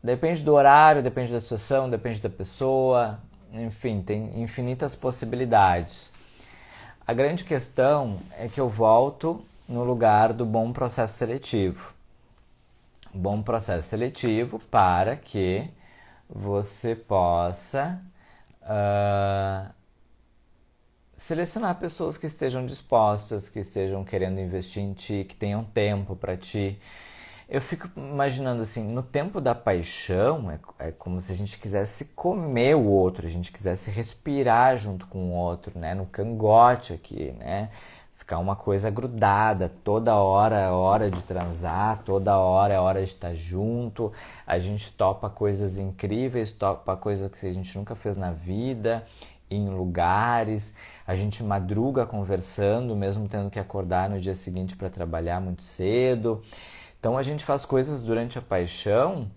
Depende do horário, depende da situação, depende da pessoa. enfim, tem infinitas possibilidades. A grande questão é que eu volto no lugar do bom processo seletivo. Bom processo seletivo para que você possa selecionar pessoas que estejam dispostas, que estejam querendo investir em ti, que tenham tempo para ti. Eu fico imaginando assim, no tempo da paixão, é como se a gente quisesse comer o outro, a gente quisesse respirar junto com o outro, né? No cangote aqui, né? Ficar uma coisa grudada, toda hora é hora de transar, toda hora é hora de estar junto, a gente topa coisas incríveis, topa coisas que a gente nunca fez na vida, em lugares, a gente madruga conversando, mesmo tendo que acordar no dia seguinte para trabalhar muito cedo. Então a gente faz coisas durante a paixão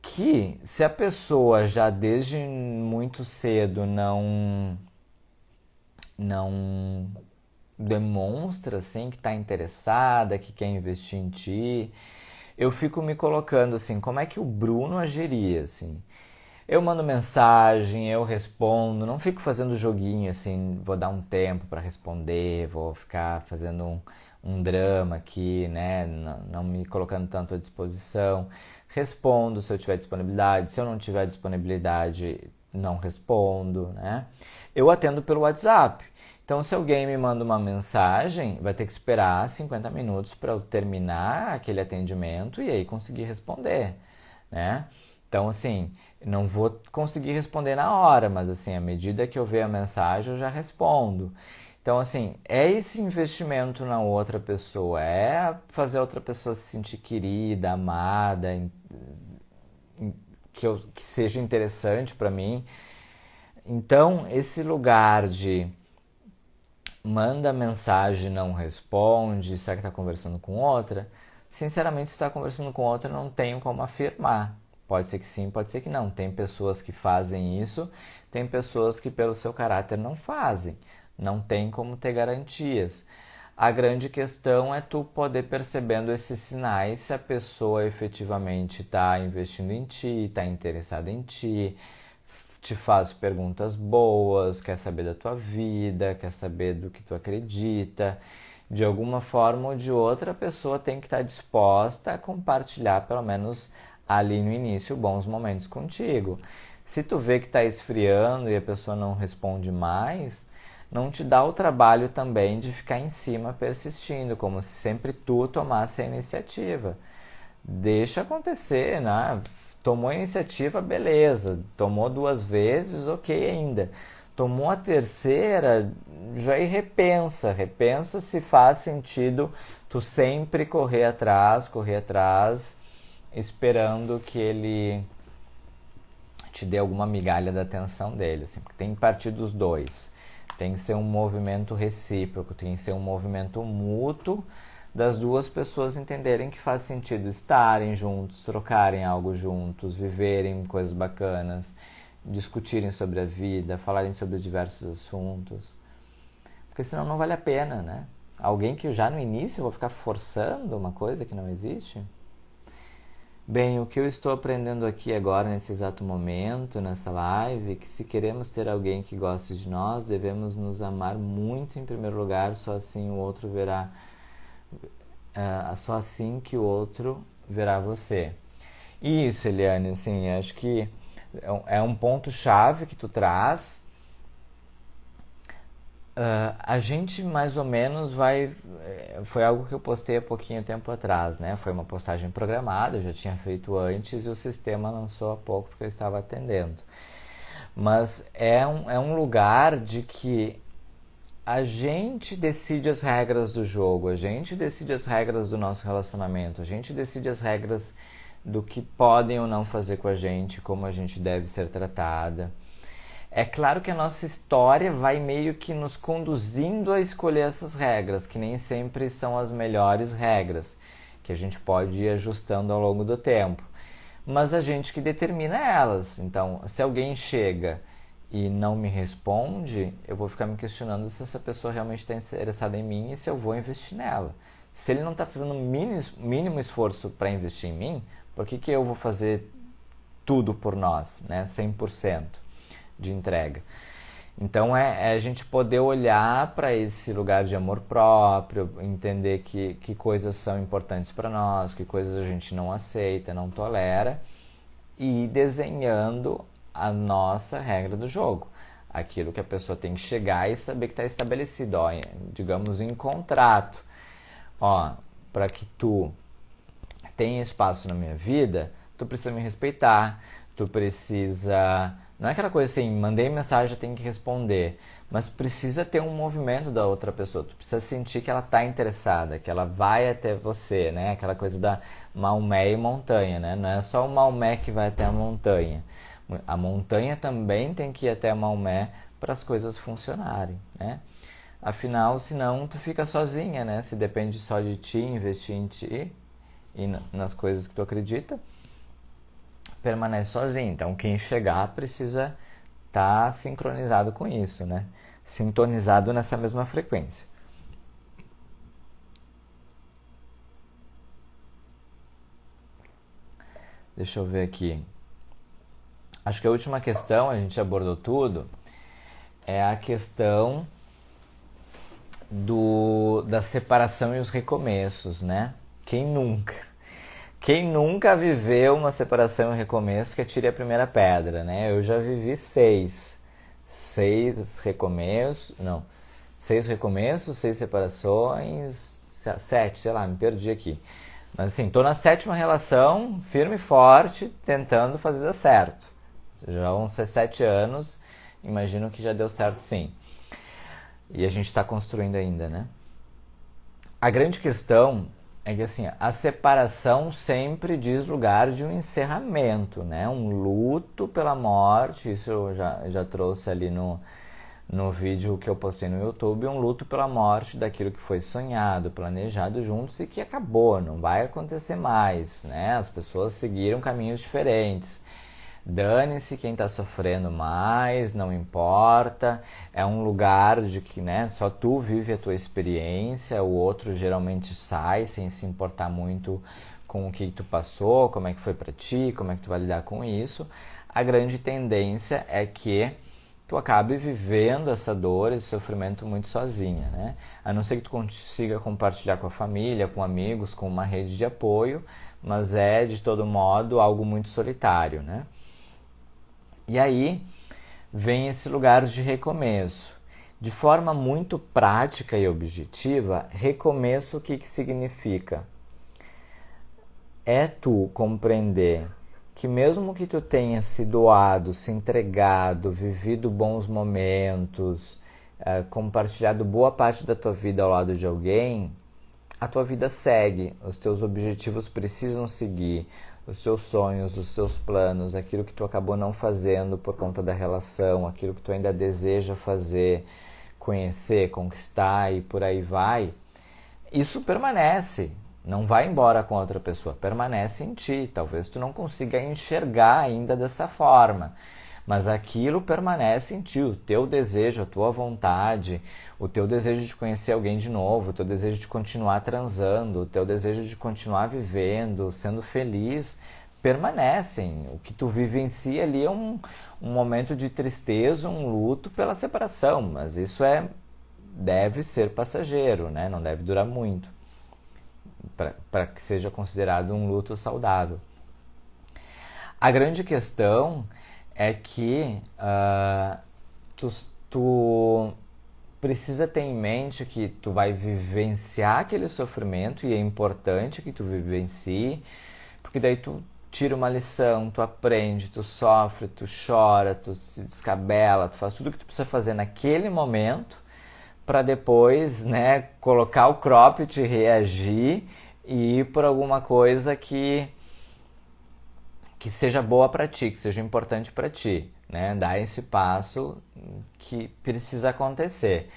que, se a pessoa já desde muito cedo não demonstra assim que está interessada, que quer investir em ti, eu fico me colocando assim, como é que o Bruno agiria assim? Eu mando mensagem, eu respondo, não fico fazendo joguinho assim, vou dar um tempo para responder, vou ficar fazendo um drama aqui, né? Não me colocando tanto à disposição. Respondo se eu tiver disponibilidade, se eu não tiver disponibilidade, não respondo, né? Eu atendo pelo WhatsApp. Então, se alguém me manda uma mensagem, vai ter que esperar 50 minutos para eu terminar aquele atendimento e aí conseguir responder, né? Então, assim, não vou conseguir responder na hora, mas assim, à medida que eu ver a mensagem, eu já respondo. Então, assim, é esse investimento na outra pessoa, é fazer a outra pessoa se sentir querida, amada, que seja interessante para mim. Então, esse lugar de manda mensagem, não responde, será que está conversando com outra? Sinceramente, se está conversando com outra, não tenho como afirmar. Pode ser que sim, pode ser que não. Tem pessoas que fazem isso, tem pessoas que pelo seu caráter não fazem. Não tem como ter garantias. A grande questão é tu poder percebendo esses sinais se a pessoa efetivamente está investindo em ti, está interessada em ti, te faz perguntas boas, quer saber da tua vida, quer saber do que tu acredita. De alguma forma ou de outra, a pessoa tem que estar disposta a compartilhar, pelo menos ali no início, bons momentos contigo. Se tu vê que está esfriando e a pessoa não responde mais, não te dá o trabalho também de ficar em cima persistindo, como se sempre tu tomasse a iniciativa. Deixa acontecer, né? Tomou a iniciativa, beleza. Tomou 2 vezes, ok ainda. Tomou a terceira, já repensa. Repensa se faz sentido tu sempre correr atrás, esperando que ele te dê alguma migalha da atenção dele. Assim, porque tem que partir dos dois. Tem que ser um movimento recíproco, tem que ser um movimento mútuo das duas pessoas entenderem que faz sentido estarem juntos, trocarem algo juntos, viverem coisas bacanas, discutirem sobre a vida, falarem sobre diversos assuntos. Porque senão não vale a pena, né? Alguém que já no início eu vou ficar forçando uma coisa que não existe? Bem, o que eu estou aprendendo aqui agora, nesse exato momento, nessa live, é que se queremos ter alguém que goste de nós, devemos nos amar muito em primeiro lugar, só assim o outro verá, só assim que o outro verá você. Isso, Eliane, assim, acho que é um ponto-chave que tu traz. A gente mais ou menos vai... Foi algo que eu postei há pouquinho tempo atrás, né? Foi uma postagem programada, eu já tinha feito antes e o sistema lançou há pouco porque eu estava atendendo. Mas é um lugar de que a gente decide as regras do jogo, a gente decide as regras do nosso relacionamento, a gente decide as regras do que podem ou não fazer com a gente, como a gente deve ser tratada. É claro que a nossa história vai meio que nos conduzindo a escolher essas regras, que nem sempre são as melhores regras, que a gente pode ir ajustando ao longo do tempo. Mas a gente que determina elas. Então, se alguém chega e não me responde, eu vou ficar me questionando se essa pessoa realmente está interessada em mim e se eu vou investir nela. Se ele não está fazendo o mínimo esforço para investir em mim, por que eu vou fazer tudo por nós, né? 100%? de entrega. Então é a gente poder olhar para esse lugar de amor próprio, entender que coisas são importantes para nós, que coisas a gente não aceita, não tolera, e ir desenhando a nossa regra do jogo. Aquilo que a pessoa tem que chegar e saber que está estabelecido, ó, digamos em contrato. Ó, para que tu tenha espaço na minha vida, tu precisa me respeitar, tu precisa... Não é aquela coisa assim, mandei mensagem, tem que responder, mas precisa ter um movimento da outra pessoa, tu precisa sentir que ela está interessada, que ela vai até você, né? Aquela coisa da Maomé e montanha, né? Não é só o Maomé que vai até a montanha. A montanha também tem que ir até a Maomé para as coisas funcionarem, né? Afinal, senão tu fica sozinha, né? Se depende só de ti, investir em ti e nas coisas que tu acredita, permanece sozinho. Então, quem chegar precisa estar sincronizado com isso, né? Sintonizado nessa mesma frequência. Deixa eu ver aqui. Acho que a última questão, a gente abordou tudo, é a questão da separação e os recomeços, né? Quem nunca? Quem nunca viveu uma separação e um recomeço, que atire a primeira pedra, né? Eu já vivi 6 recomeços, 6 recomeços, 6 separações, 7, sei lá, me perdi aqui. Mas assim, tô na 7ª relação, firme e forte, tentando fazer dar certo. Já vão ser 7 anos, imagino que já deu certo sim. E a gente está construindo ainda, né? A grande questão é que assim, a separação sempre diz lugar de um encerramento, né? Um luto pela morte, isso eu já trouxe ali no vídeo que eu postei no YouTube, um luto pela morte daquilo que foi sonhado, planejado juntos e que acabou, não vai acontecer mais, né? As pessoas seguiram caminhos diferentes. Dane-se quem está sofrendo mais, não importa, é um lugar de que, né, só tu vive a tua experiência, o outro geralmente sai sem se importar muito com o que tu passou, como é que foi para ti, como é que tu vai lidar com isso. A grande tendência é que tu acabe vivendo essa dor, esse sofrimento muito sozinha, né? A não ser que tu consiga compartilhar com a família, com amigos, com uma rede de apoio, mas é, de todo modo, algo muito solitário, né? E aí vem esse lugar de recomeço. De forma muito prática e objetiva, recomeço o que significa? É tu compreender que mesmo que tu tenha se doado, se entregado, vivido bons momentos, compartilhado boa parte da tua vida ao lado de alguém, a tua vida segue, os teus objetivos precisam seguir, os teus sonhos, os teus planos, aquilo que tu acabou não fazendo por conta da relação, aquilo que tu ainda deseja fazer, conhecer, conquistar e por aí vai, isso permanece, não vai embora com outra pessoa, permanece em ti. Talvez tu não consiga enxergar ainda dessa forma, mas aquilo permanece em ti, o teu desejo, a tua vontade, o teu desejo de conhecer alguém de novo, o teu desejo de continuar transando, o teu desejo de continuar vivendo, sendo feliz, permanecem. O que tu vivencia ali é um momento de tristeza, um luto pela separação, mas isso deve ser passageiro, né? Não deve durar muito, para que seja considerado um luto saudável. A grande questão é que tu precisa ter em mente que tu vai vivenciar aquele sofrimento e é importante que tu vivencie, porque daí tu tira uma lição, tu aprende, tu sofre, tu chora, tu se descabela, tu faz tudo o que tu precisa fazer naquele momento para depois, né, colocar o cropped, reagir e ir por alguma coisa que seja boa para ti, que seja importante para ti, né? Dar esse passo que precisa acontecer.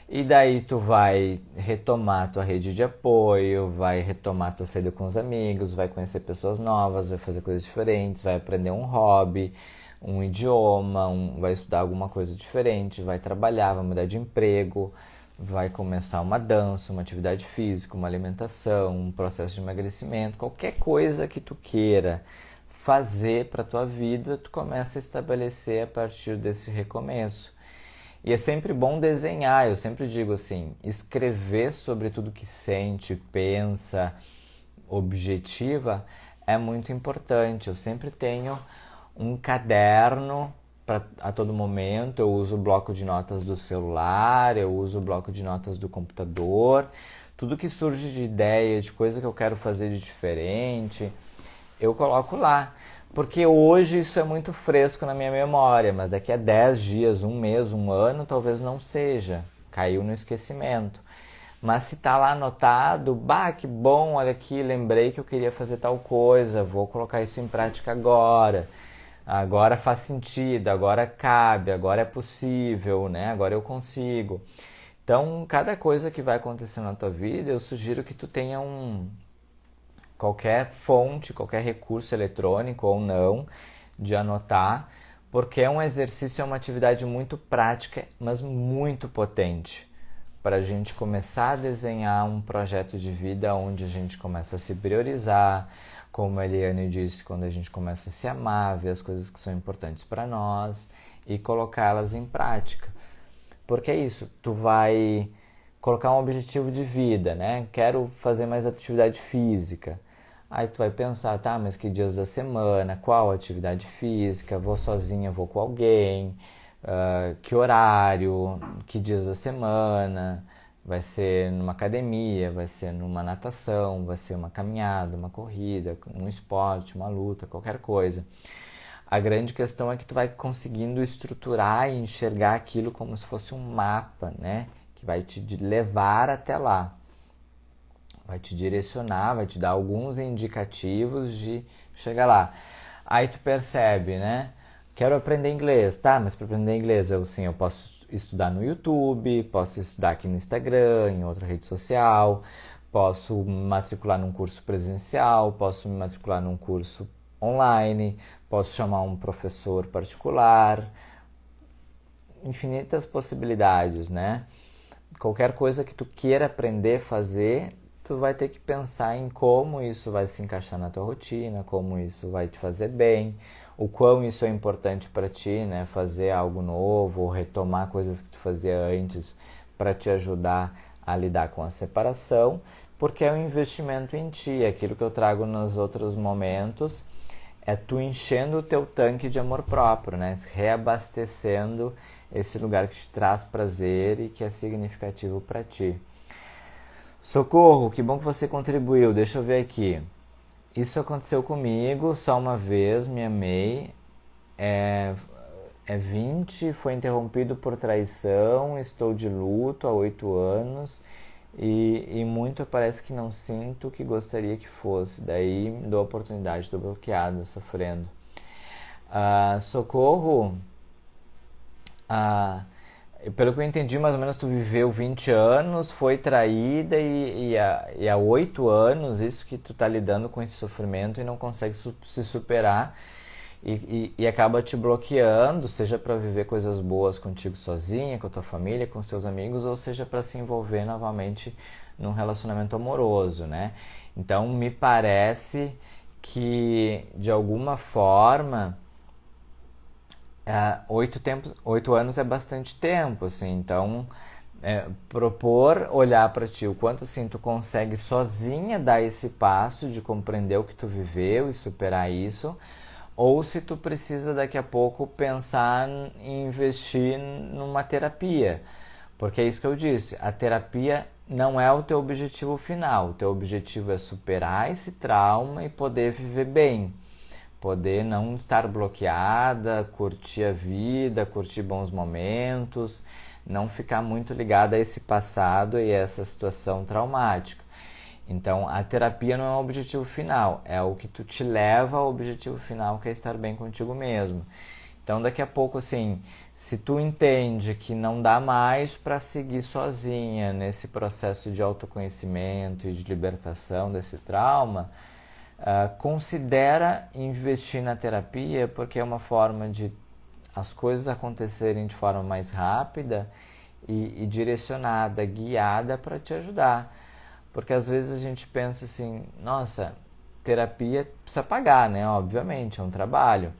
E daí tu vai retomar tua rede de apoio, vai retomar tua saída com os amigos, vai conhecer pessoas novas, vai fazer coisas diferentes, vai aprender um hobby, um idioma, vai estudar alguma coisa diferente, vai trabalhar, vai mudar de emprego, vai começar uma dança, uma atividade física, uma alimentação, um processo de emagrecimento, qualquer coisa que tu queira fazer para a tua vida, tu começa a estabelecer a partir desse recomeço. E é sempre bom desenhar, eu sempre digo assim, escrever sobre tudo que sente, pensa, objetiva, é muito importante. Eu sempre tenho um caderno a todo momento, eu uso o bloco de notas do celular, eu uso o bloco de notas do computador, tudo que surge de ideia, de coisa que eu quero fazer de diferente, eu coloco lá. Porque hoje isso é muito fresco na minha memória, mas daqui a 10 dias, um mês, um ano, talvez não seja. Caiu no esquecimento. Mas se tá lá anotado, bah, que bom, olha aqui, lembrei que eu queria fazer tal coisa, vou colocar isso em prática agora. Agora faz sentido, agora cabe, agora é possível, né? Agora eu consigo. Então, cada coisa que vai acontecendo na tua vida, eu sugiro que tu tenha qualquer fonte, qualquer recurso eletrônico ou não de anotar, porque é um exercício, é uma atividade muito prática, mas muito potente para a gente começar a desenhar um projeto de vida onde a gente começa a se priorizar, como a Eliane disse, quando a gente começa a se amar, ver as coisas que são importantes para nós e colocá-las em prática. Porque é isso, tu vai colocar um objetivo de vida, né? Quero fazer mais atividade física. Aí tu vai pensar, tá, mas que dias da semana, qual atividade física, vou sozinha, vou com alguém, que horário, que dias da semana, vai ser numa academia, vai ser numa natação, vai ser uma caminhada, uma corrida, um esporte, uma luta, qualquer coisa. A grande questão é que tu vai conseguindo estruturar e enxergar aquilo como se fosse um mapa, né? Que vai te levar até lá. Vai te direcionar, vai te dar alguns indicativos de chegar lá. Aí tu percebe, né? Quero aprender inglês, tá? Mas para aprender inglês, eu posso estudar no YouTube, posso estudar aqui no Instagram, em outra rede social, posso me matricular num curso presencial, posso me matricular num curso online, posso chamar um professor particular, infinitas possibilidades, né? Qualquer coisa que tu queira aprender a fazer, tu vai ter que pensar em como isso vai se encaixar na tua rotina, como isso vai te fazer bem, o quão isso é importante para ti, né? Fazer algo novo, ou retomar coisas que tu fazia antes para te ajudar a lidar com a separação, porque é um investimento em ti. Aquilo que eu trago nos outros momentos é tu enchendo o teu tanque de amor próprio, né? Reabastecendo esse lugar que te traz prazer e que é significativo para ti. Socorro, que bom que você contribuiu. Deixa eu ver aqui. Isso aconteceu comigo só uma vez, me amei. É 20, foi interrompido por traição, estou de luto há 8 anos e muito parece que não sinto o que gostaria que fosse. Daí me dou a oportunidade, estou bloqueado, sofrendo. Socorro, pelo que eu entendi, mais ou menos tu viveu 20 anos, foi traída e há 8 anos isso que tu tá lidando com esse sofrimento e não consegue se superar e acaba te bloqueando, seja para viver coisas boas contigo sozinha, com a tua família, com os teus amigos, ou seja para se envolver novamente num relacionamento amoroso, né? Então me parece que de alguma forma 8 anos é bastante tempo, assim, então propor olhar para ti o quanto assim tu consegue sozinha dar esse passo de compreender o que tu viveu e superar isso, ou se tu precisa daqui a pouco pensar em investir numa terapia, porque é isso que eu disse, a terapia não é o teu objetivo final, o teu objetivo é superar esse trauma e poder viver bem. Poder não estar bloqueada, curtir a vida, curtir bons momentos, não ficar muito ligada a esse passado e a essa situação traumática. Então, a terapia não é o objetivo final, é o que tu te leva ao objetivo final, que é estar bem contigo mesmo. Então, daqui a pouco, assim, se tu entende que não dá mais para seguir sozinha nesse processo de autoconhecimento e de libertação desse trauma, considera investir na terapia, porque é uma forma de as coisas acontecerem de forma mais rápida e direcionada, guiada para te ajudar. Porque às vezes a gente pensa assim, nossa, terapia precisa pagar, né? Obviamente, é um trabalho.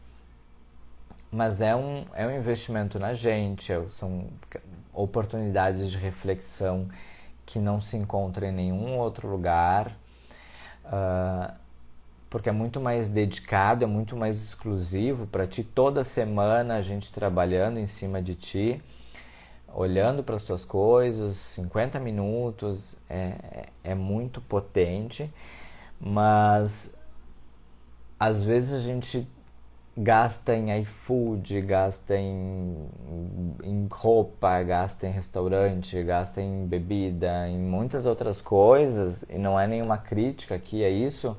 Mas é um investimento na gente, são oportunidades de reflexão que não se encontram em nenhum outro lugar, porque é muito mais dedicado, é muito mais exclusivo para ti. Toda semana a gente trabalhando em cima de ti, olhando para as tuas coisas, 50 minutos, é muito potente, mas às vezes a gente gasta em iFood, gasta em roupa, gasta em restaurante, gasta em bebida, em muitas outras coisas, e não é nenhuma crítica aqui a isso,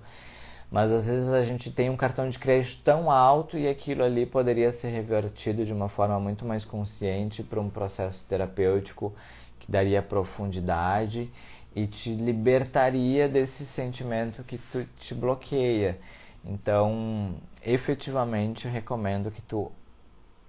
mas às vezes a gente tem um cartão de crédito tão alto e aquilo ali poderia ser revertido de uma forma muito mais consciente para um processo terapêutico que daria profundidade e te libertaria desse sentimento que te bloqueia. Então, efetivamente, eu recomendo que tu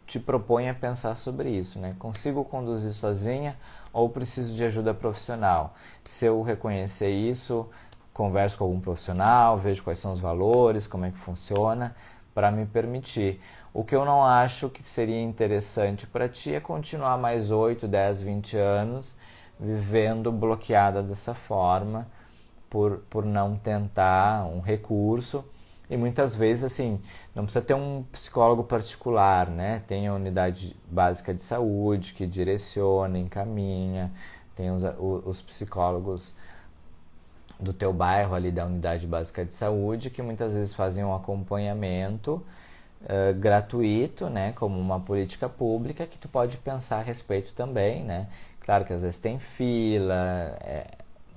te proponha a pensar sobre isso, né? Consigo conduzir sozinha ou preciso de ajuda profissional? Se eu reconhecer isso, converso com algum profissional, vejo quais são os valores, como é que funciona, para me permitir. O que eu não acho que seria interessante para ti é continuar mais 8, 10, 20 anos vivendo bloqueada dessa forma, por não tentar um recurso. E muitas vezes, assim, não precisa ter um psicólogo particular, né? Tem a unidade básica de saúde que direciona, encaminha, tem os psicólogos do teu bairro ali da unidade básica de saúde que muitas vezes fazem um acompanhamento gratuito, né? Como uma política pública que tu pode pensar a respeito também, né? Claro que às vezes tem fila,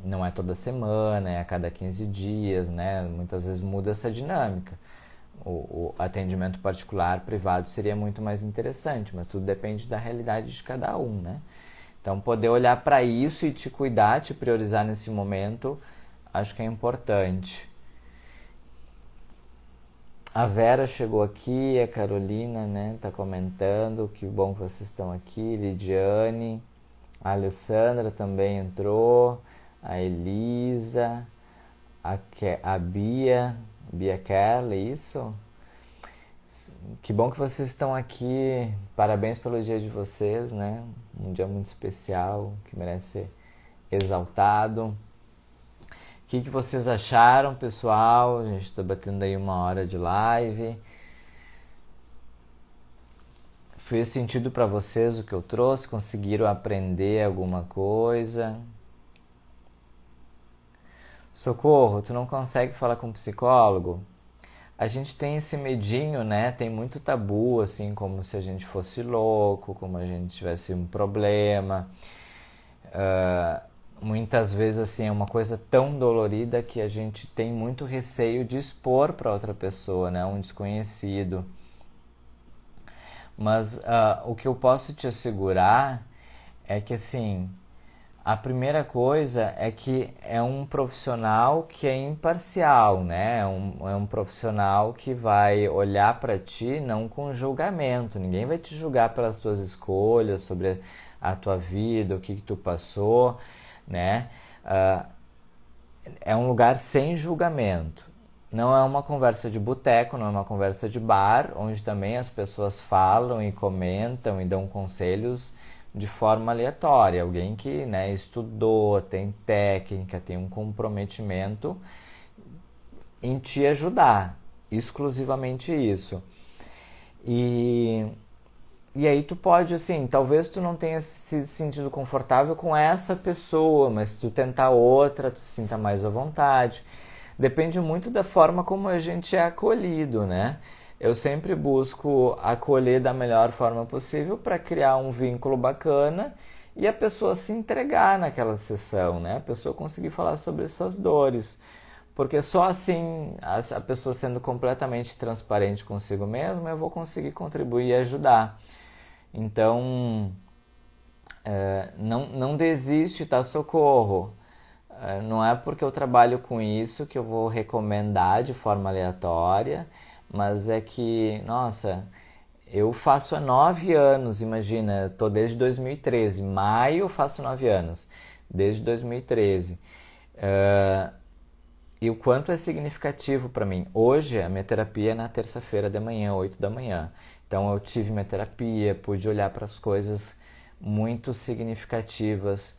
não é toda semana, é a cada 15 dias, né? Muitas vezes muda essa dinâmica. O atendimento particular, privado, seria muito mais interessante, mas tudo depende da realidade de cada um, né? Então, poder olhar para isso e te cuidar, te priorizar nesse momento, acho que é importante. A Vera chegou aqui, a Carolina, né, tá comentando, que bom que vocês estão aqui, Lidiane, a Alessandra também entrou, a Elisa, a Bia Kerle, isso? Que bom que vocês estão aqui, parabéns pelo dia de vocês, né? Um dia muito especial, que merece ser exaltado. O que vocês acharam, pessoal? A gente está batendo aí 1 hora de live. Fez sentido para vocês o que eu trouxe? Conseguiram aprender alguma coisa? Socorro, tu não consegue falar com um psicólogo? A gente tem esse medinho, né? Tem muito tabu, assim, como se a gente fosse louco, como a gente tivesse um problema. Muitas vezes, assim, é uma coisa tão dolorida que a gente tem muito receio de expor para outra pessoa, né? Um desconhecido. Mas o que eu posso te assegurar é que, assim, a primeira coisa é que é um profissional que é imparcial, né? É um profissional que vai olhar para ti não com julgamento. Ninguém vai te julgar pelas tuas escolhas, sobre a tua vida, o que tu passou, né? É um lugar sem julgamento. Não é uma conversa de boteco, não é uma conversa de bar, onde também as pessoas falam e comentam e dão conselhos de forma aleatória. Alguém que, né, estudou, tem técnica, tem um comprometimento em te ajudar. Exclusivamente isso. E aí tu pode, assim, talvez tu não tenha se sentido confortável com essa pessoa, mas se tu tentar outra, tu se sinta mais à vontade. Depende muito da forma como a gente é acolhido, né? Eu sempre busco acolher da melhor forma possível para criar um vínculo bacana e a pessoa se entregar naquela sessão, né? A pessoa conseguir falar sobre suas dores. Porque só assim, a pessoa sendo completamente transparente consigo mesma, eu vou conseguir contribuir e ajudar. Então, não desiste, tá? Socorro. Não é porque eu trabalho com isso que eu vou recomendar de forma aleatória, mas é que, nossa, eu faço há 9 anos, imagina, eu tô desde 2013, maio eu faço 9 anos, desde 2013. e o quanto é significativo para mim. Hoje, a minha terapia é na terça-feira de manhã, 8 da manhã. Então, eu tive minha terapia, pude olhar para as coisas muito significativas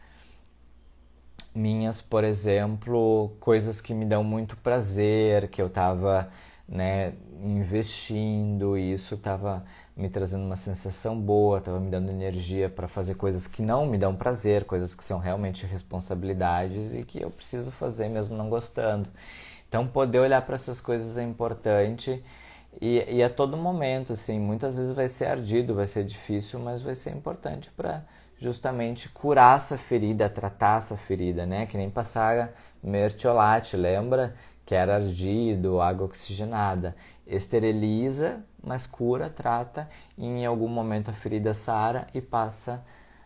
minhas, por exemplo, coisas que me dão muito prazer, que eu estava, né, investindo, e isso estava me trazendo uma sensação boa, estava me dando energia para fazer coisas que não me dão prazer, coisas que são realmente responsabilidades e que eu preciso fazer mesmo não gostando. Então, poder olhar para essas coisas é importante e a todo momento, assim, muitas vezes vai ser ardido, vai ser difícil, mas vai ser importante para justamente curar essa ferida, tratar essa ferida, né? Que nem passar mertiolate, lembra? Que era ardido, água oxigenada. Esteriliza, mas cura, trata, e em algum momento a ferida sara e passa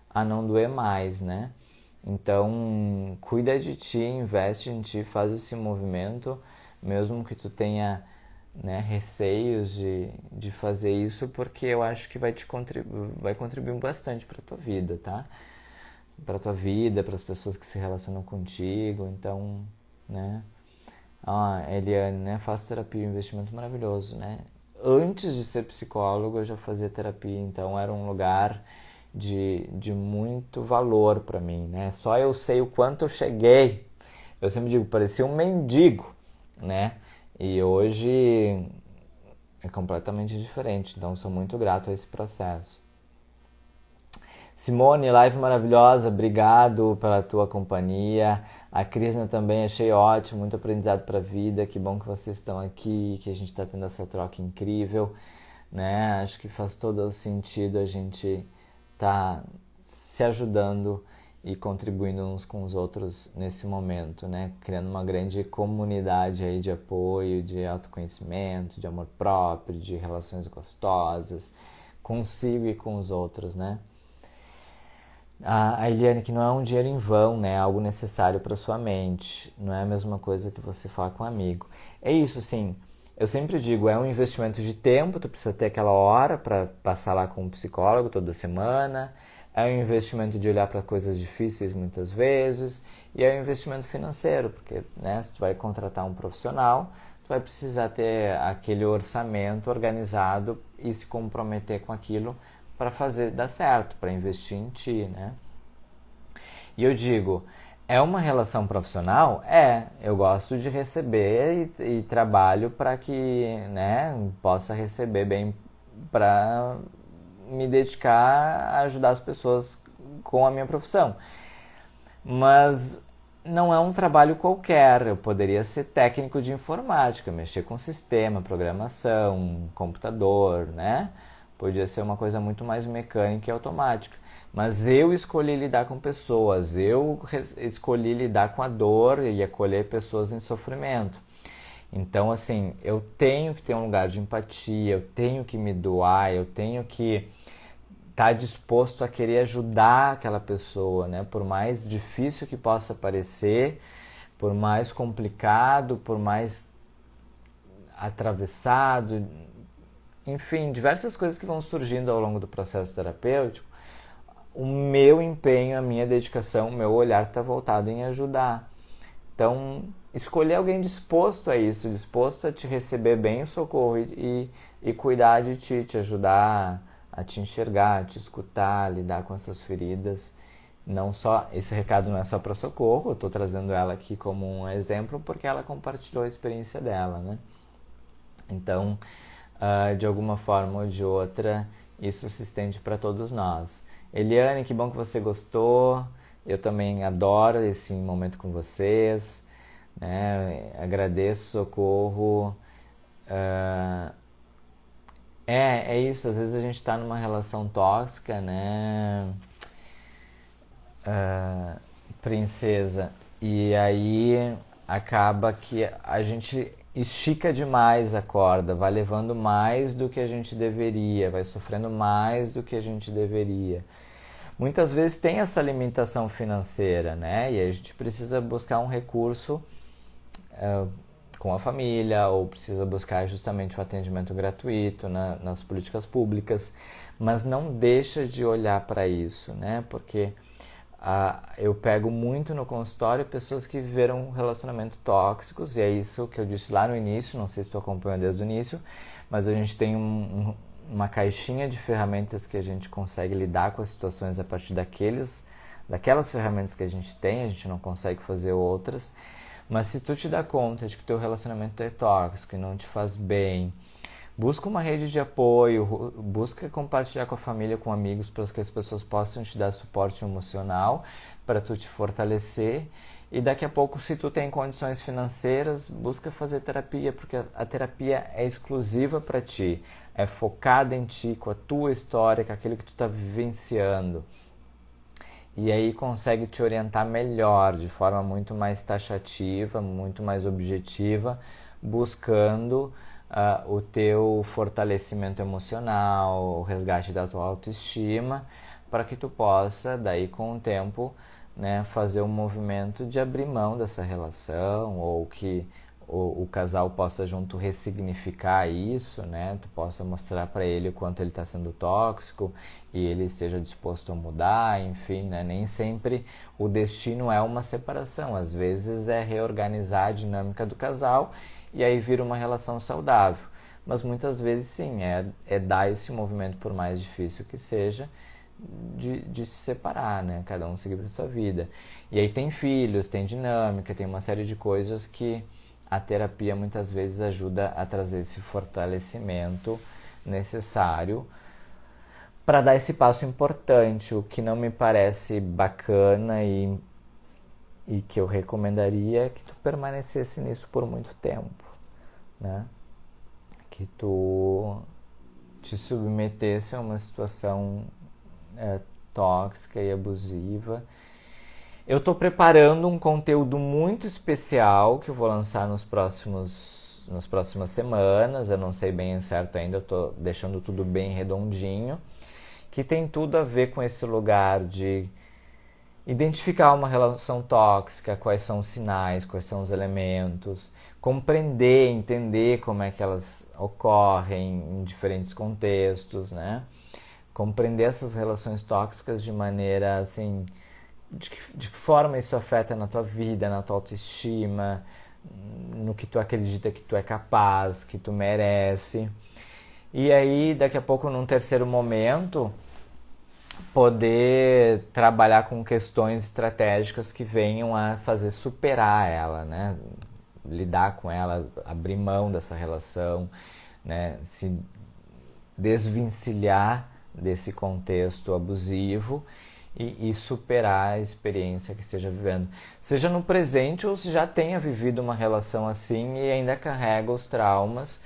a não doer mais, né? Então, cuida de ti, investe em ti, faz esse movimento, mesmo que tu tenha, né, receios de fazer isso, porque eu acho que vai contribuir bastante para tua vida, tá? Para tua vida, para as pessoas que se relacionam contigo, então, né? Eliane, né? Faço terapia, um investimento maravilhoso, né? Antes de ser psicólogo, eu já fazia terapia, então era um lugar de muito valor para mim, né? Só eu sei o quanto eu cheguei. Eu sempre digo, parecia um mendigo, né? E hoje é completamente diferente, então sou muito grato a esse processo. Simone, live maravilhosa, obrigado pela tua companhia. A Crisna também, achei ótimo, muito aprendizado para a vida, que bom que vocês estão aqui, que a gente está tendo essa troca incrível, né? Acho que faz todo o sentido a gente tá se ajudando e contribuindo uns com os outros nesse momento, né? Criando uma grande comunidade aí de apoio, de autoconhecimento, de amor próprio, de relações gostosas, consigo e com os outros, né? A Eliane, que não é um dinheiro em vão, né? É algo necessário para sua mente. Não é a mesma coisa que você falar com um amigo. É isso, sim. Eu sempre digo, é um investimento de tempo, tu precisa ter aquela hora para passar lá com um psicólogo toda semana. É um investimento de olhar para coisas difíceis muitas vezes. E é um investimento financeiro, porque, né, se tu vai contratar um profissional, tu vai precisar ter aquele orçamento organizado e se comprometer com aquilo para fazer dar certo, para investir em ti, né? E eu digo, é uma relação profissional? É, eu gosto de receber e trabalho para que, né, possa receber bem para me dedicar a ajudar as pessoas com a minha profissão. Mas não é um trabalho qualquer, eu poderia ser técnico de informática, mexer com sistema, programação, computador, né? Podia ser uma coisa muito mais mecânica e automática. Mas eu escolhi lidar com pessoas, eu escolhi lidar com a dor e acolher pessoas em sofrimento. Então, assim, eu tenho que ter um lugar de empatia, eu tenho que me doar, eu tenho que estar disposto a querer ajudar aquela pessoa, né? Por mais difícil que possa parecer, por mais complicado, por mais atravessado, enfim, diversas coisas que vão surgindo ao longo do processo terapêutico, o meu empenho, a minha dedicação, o meu olhar está voltado em ajudar. Então, escolher alguém disposto a isso, disposto a te receber bem o socorro e cuidar de ti, te ajudar a te enxergar, a te escutar, a lidar com essas feridas. Não só, esse recado não é só para socorro, eu estou trazendo ela aqui como um exemplo porque ela compartilhou a experiência dela, né? Então, de alguma forma ou de outra, isso se estende para todos nós. Eliane, que bom que você gostou. Eu também adoro esse momento com vocês, né? Agradeço, socorro. É isso, às vezes a gente está numa relação tóxica, né? Princesa. E aí acaba que a gente estica demais a corda, vai levando mais do que a gente deveria, vai sofrendo mais do que a gente deveria. Muitas vezes tem essa limitação financeira, né? E a gente precisa buscar um recurso com a família, ou precisa buscar justamente o atendimento gratuito nas políticas públicas, mas não deixa de olhar para isso, né? Porque eu pego muito no consultório pessoas que viveram relacionamentos tóxicos, e é isso que eu disse lá no início, não sei se tu acompanhou desde o início, mas a gente tem uma caixinha de ferramentas que a gente consegue lidar com as situações a partir daquelas ferramentas que a gente não consegue fazer outras. Mas se tu te dá conta de que teu relacionamento é tóxico e não te faz bem, busca uma rede de apoio, busca compartilhar com a família, com amigos, para que as pessoas possam te dar suporte emocional, para tu te fortalecer. E daqui a pouco, se tu tem condições financeiras, busca fazer terapia, porque a terapia é exclusiva para ti, é focada em ti, com a tua história, com aquilo que tu está vivenciando. E aí consegue te orientar melhor, de forma muito mais taxativa, muito mais objetiva, buscando o teu fortalecimento emocional, o resgate da tua autoestima, para que tu possa, daí com o tempo, né, fazer um movimento de abrir mão dessa relação, ou que o casal possa junto ressignificar isso, né? Tu possa mostrar para ele o quanto ele está sendo tóxico e ele esteja disposto a mudar, enfim, né? Nem sempre o destino é uma separação, às vezes é reorganizar a dinâmica do casal e aí vira uma relação saudável. Mas muitas vezes sim, é dar esse movimento, por mais difícil que seja, de se separar, né? Cada um seguir para sua vida. E aí tem filhos, tem dinâmica, tem uma série de coisas que a terapia muitas vezes ajuda a trazer esse fortalecimento necessário para dar esse passo importante. O que não me parece bacana e que eu recomendaria é que tu permanecesse nisso por muito tempo, né? Que tu te submetesse a uma situação tóxica e abusiva. Eu estou preparando um conteúdo muito especial que eu vou lançar nas próximas semanas. Eu não sei bem o certo ainda, eu estou deixando tudo bem redondinho, que tem tudo a ver com esse lugar de identificar uma relação tóxica, quais são os sinais, quais são os elementos, compreender, entender como é que elas ocorrem em diferentes contextos, né? Compreender essas relações tóxicas de maneira assim, de que forma isso afeta na tua vida, na tua autoestima, no que tu acredita que tu é capaz, que tu merece. E aí, daqui a pouco, num terceiro momento, poder trabalhar com questões estratégicas que venham a fazer superar ela, né? Lidar com ela, abrir mão dessa relação, né? Se desvencilhar desse contexto abusivo e superar a experiência que esteja vivendo. Seja no presente ou se já tenha vivido uma relação assim e ainda carrega os traumas,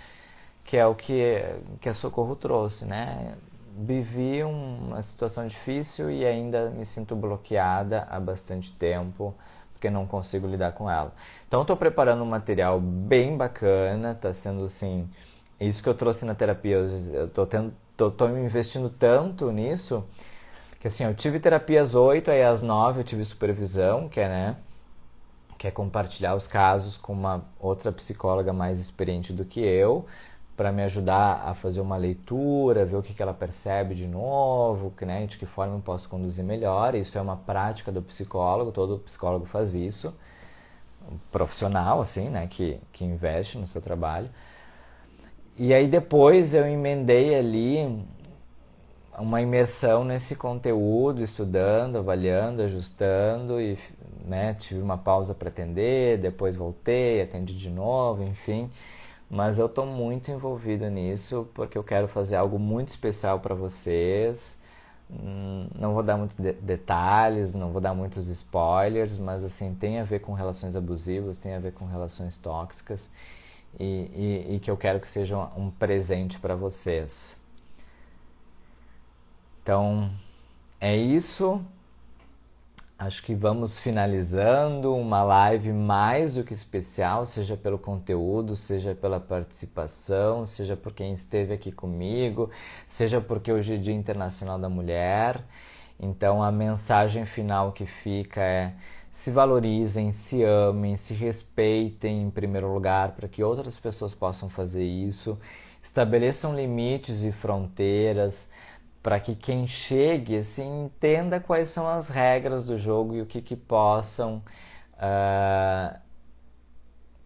que é o que a Socorro trouxe, né? Vivi uma situação difícil e ainda me sinto bloqueada há bastante tempo, porque não consigo lidar com ela. Então estou preparando um material bem bacana, está sendo assim, isso que eu trouxe na terapia, eu tô me investindo tanto nisso, que assim, eu tive terapia às 8, aí às 9 eu tive supervisão, que é compartilhar os casos com uma outra psicóloga mais experiente do que eu, para me ajudar a fazer uma leitura, ver o que ela percebe de novo, né, de que forma eu posso conduzir melhor. Isso é uma prática do psicólogo, todo psicólogo faz isso, um profissional assim, né, que investe no seu trabalho. E aí depois eu emendei ali uma imersão nesse conteúdo, estudando, avaliando, ajustando, e né, tive uma pausa para atender, depois voltei, atendi de novo, enfim. Mas eu estou muito envolvido nisso porque eu quero fazer algo muito especial para vocês. Não vou dar muitos detalhes, não vou dar muitos spoilers, mas assim, tem a ver com relações abusivas, tem a ver com relações tóxicas e que eu quero que seja um presente para vocês. Então, é isso. Acho que vamos finalizando uma live mais do que especial, seja pelo conteúdo, seja pela participação, seja por quem esteve aqui comigo, seja porque hoje é Dia Internacional da Mulher. Então, a mensagem final que fica é: se valorizem, se amem, se respeitem em primeiro lugar, para que outras pessoas possam fazer isso. Estabeleçam limites e fronteiras para que quem chegue assim entenda quais são as regras do jogo e o que possam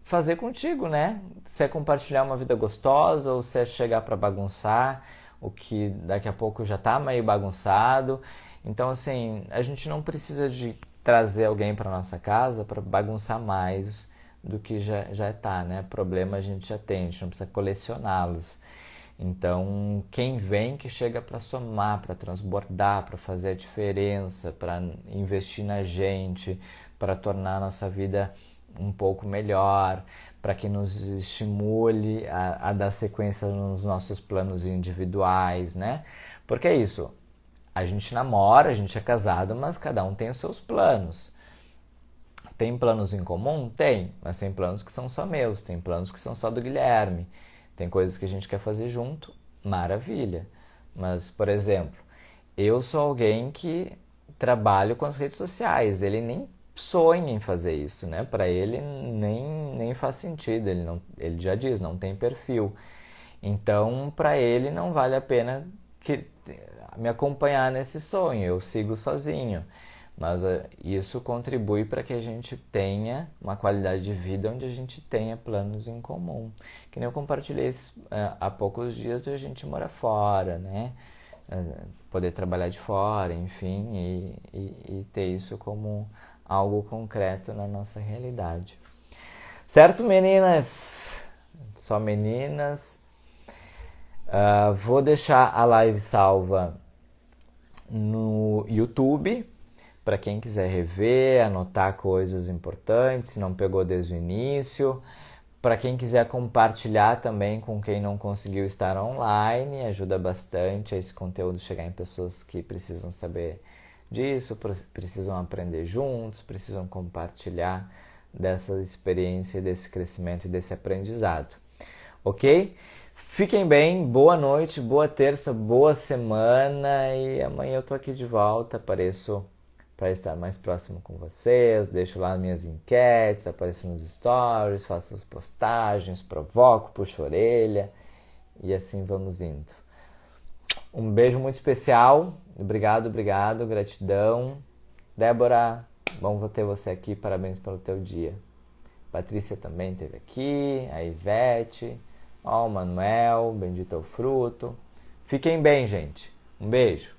fazer contigo, né? Se é compartilhar uma vida gostosa ou se é chegar para bagunçar, o que daqui a pouco já tá meio bagunçado. Então, assim, a gente não precisa de trazer alguém para nossa casa para bagunçar mais do que já tá, né? Problema a gente já tem, a gente não precisa colecioná-los. Então, quem vem que chega para somar, para transbordar, para fazer a diferença, para investir na gente, para tornar a nossa vida um pouco melhor, para que nos estimule a dar sequência nos nossos planos individuais, né? Porque é isso, a gente namora, a gente é casado, mas cada um tem os seus planos. Tem planos em comum? Tem, mas tem planos que são só meus, tem planos que são só do Guilherme, tem coisas que a gente quer fazer junto, maravilha. Mas, por exemplo, eu sou alguém que trabalho com as redes sociais, ele nem sonha em fazer isso, né? Para ele nem faz sentido, ele já diz, não tem perfil. Então, para ele não vale a pena me acompanhar nesse sonho, eu sigo sozinho. Mas isso contribui para que a gente tenha uma qualidade de vida onde a gente tenha planos em comum. Que nem eu compartilhei há poucos dias de a gente morar fora, né? Poder trabalhar de fora, enfim, e ter isso como algo concreto na nossa realidade. Certo, meninas? Só meninas. Vou deixar a live salva no YouTube para quem quiser rever, anotar coisas importantes, se não pegou desde o início. Para quem quiser compartilhar também com quem não conseguiu estar online, ajuda bastante a esse conteúdo chegar em pessoas que precisam saber disso, precisam aprender juntos, precisam compartilhar dessa experiência, desse crescimento e desse aprendizado. Ok? Fiquem bem, boa noite, boa terça, boa semana e amanhã eu tô aqui de volta, apareço para estar mais próximo com vocês, deixo lá minhas enquetes, apareço nos stories, faço as postagens, provoco, puxo a orelha e assim vamos indo. Um beijo muito especial, obrigado, gratidão. Débora, bom ter você aqui, parabéns pelo teu dia. Patrícia também esteve aqui, a Ivete, o Manuel, bendito é o fruto. Fiquem bem, gente. Um beijo.